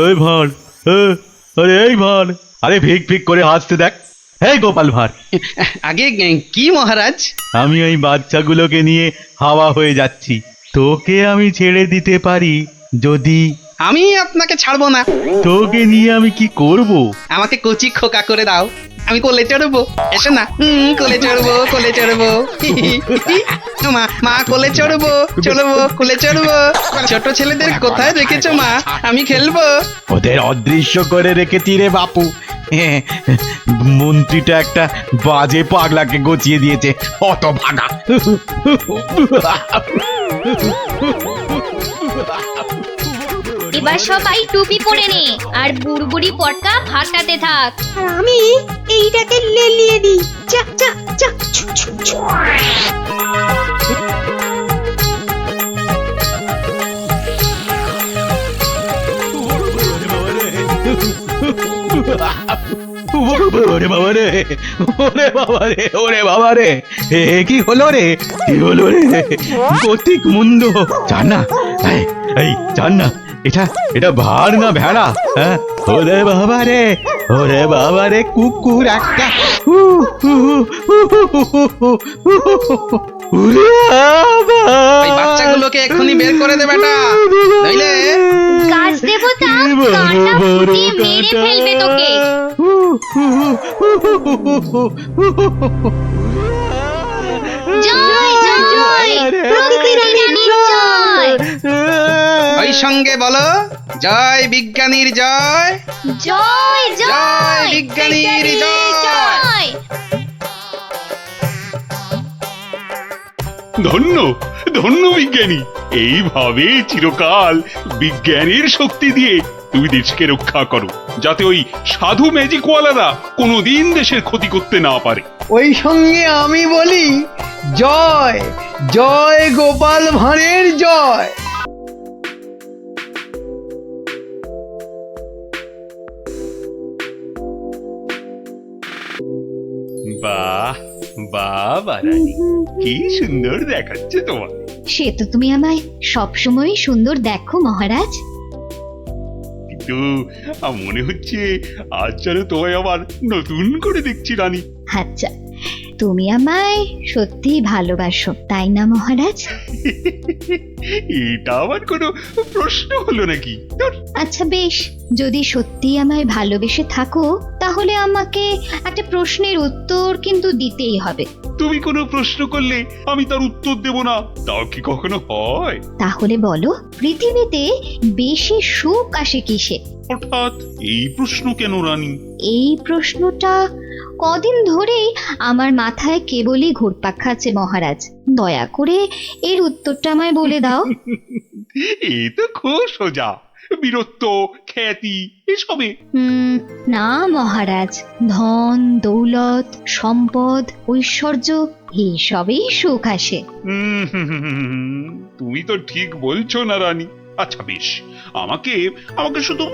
এই ভাঁড়, আরে এই ভাঁড়, আরে ফিক ফিক করে হাসতে দেখ। এই গোপাল ভাঁড়, আগে কি মহারাজ? আমি এই বাচ্চাগুলোকে নিয়ে হাওয়া হয়ে যাচ্ছি। তোকে আমি ছেড়ে দিতে পারি যদি। আমি আপনাকে ছাড়বো না। তোকে নিয়ে আমি কি করব? আমাকে কচি খোকা করে দাও, আমি কোলে চড়বো। এসো না, কোলে চড়বো, কোলে চড়বো। মা মা কোলে চড়বো, কোলে চড়বো। ছোট ছেলেদের কোথায় রেখেছো মা? আমি খেলবো। ওদের অদৃশ্য করে রেখেছি রে বাপু। মন্ত্রীটা একটা বাজে পাগলাকে গচিয়ে দিয়েছে, অত ভাগা। এবার সবাই টুপি পরে নে আর বুড়বুড়ি পটকা ফাটাতে থাক। আর আমি এইটাকে লেলিয়ে দিই। যা যা যা। ওরে বাবা রে, ওরে বাবা রে, ওরে বাবা রে, কি হলো রে, কি হলো রে? গতিক মুন্ড। জান না, এই জান না, এটা ভার না ভেড়া? হ্যাঁ, ওরে বাবা রে, ওরে বাবা রে, কুকুর একটা। বাচ্চাগুলোকে এক্ষুনি বের করে দে বেটা, নইলে গাছ দেবতা কাঁটা ফুটিয়ে মেরে ফেলবে তোকে। জয় জয় প্রকৃতির জয়। ওই সঙ্গে বলো, জয় বিজ্ঞানীর জয়, জয় জয় বিজ্ঞানীর জয়। ধন্য ধন্য বিজ্ঞানী। এইভাবে চিরকাল বিজ্ঞানের শক্তি দিয়ে তুমি দেশকে রক্ষা করো, যাতে ওই সাধু ম্যাজিকওয়ালারা কোনোদিন দেশের ক্ষতি করতে না পারে। ওই সঙ্গে আমি বলি, জয় জয় গোপাল ভাঁড়ের জয়। বাহ বাহ রানী, কি সুন্দর দেখাচ্ছে তোমার। সে তো তুমি আমায় সবসময় সুন্দর দেখো মহারাজ। কিন্তু মনে হচ্ছে আজ যেন তোমায় আবার নতুন করে দেখছি রানী। আচ্ছা, তুমি আমায় সত্যি ভালোবাসো তাই না মহারাজ? এটা আবার কোনো প্রশ্ন হলো নাকি? আচ্ছা বেশ, যদি সত্যি আমায় ভালোবেসে থাকো তাহলে আমাকে একটা প্রশ্নের উত্তর কিন্তু দিতেই হবে। তুমি কোনো প্রশ্ন করলে আমি তার উত্তর দেব না, তাও কি কখনো হয়? তাহলে বলো, পৃথিবীতে বেশি সুখ আসে কিসে? হঠাৎ এই প্রশ্ন কেন রানী? এই প্রশ্নটা কদিন ধরেই আমার মাথায় কেবলই ঘুরপাক খাচ্ছে মহারাজ। দয়া করে এর উত্তরটা আমায় বলে দাও। এই তো খুব সোজা, বীরত্ব, খ্যাতি এসবে। না মহারাজ, ধন দৌলত সম্পদ ঐশ্বর্য এইসবেই সুখ আসে। তুমি তো ঠিক বলছো না রানী। আচ্ছা বেশ, আমাকে আমাকে শুধু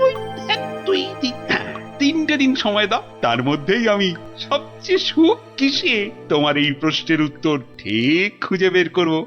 তিনটে দিন সময় দাও, তার মধ্যেই আমি সবচেয়ে সুখ কিসে তোমার এই প্রশ্নের উত্তর ঠিক খুঁজে বের করবো।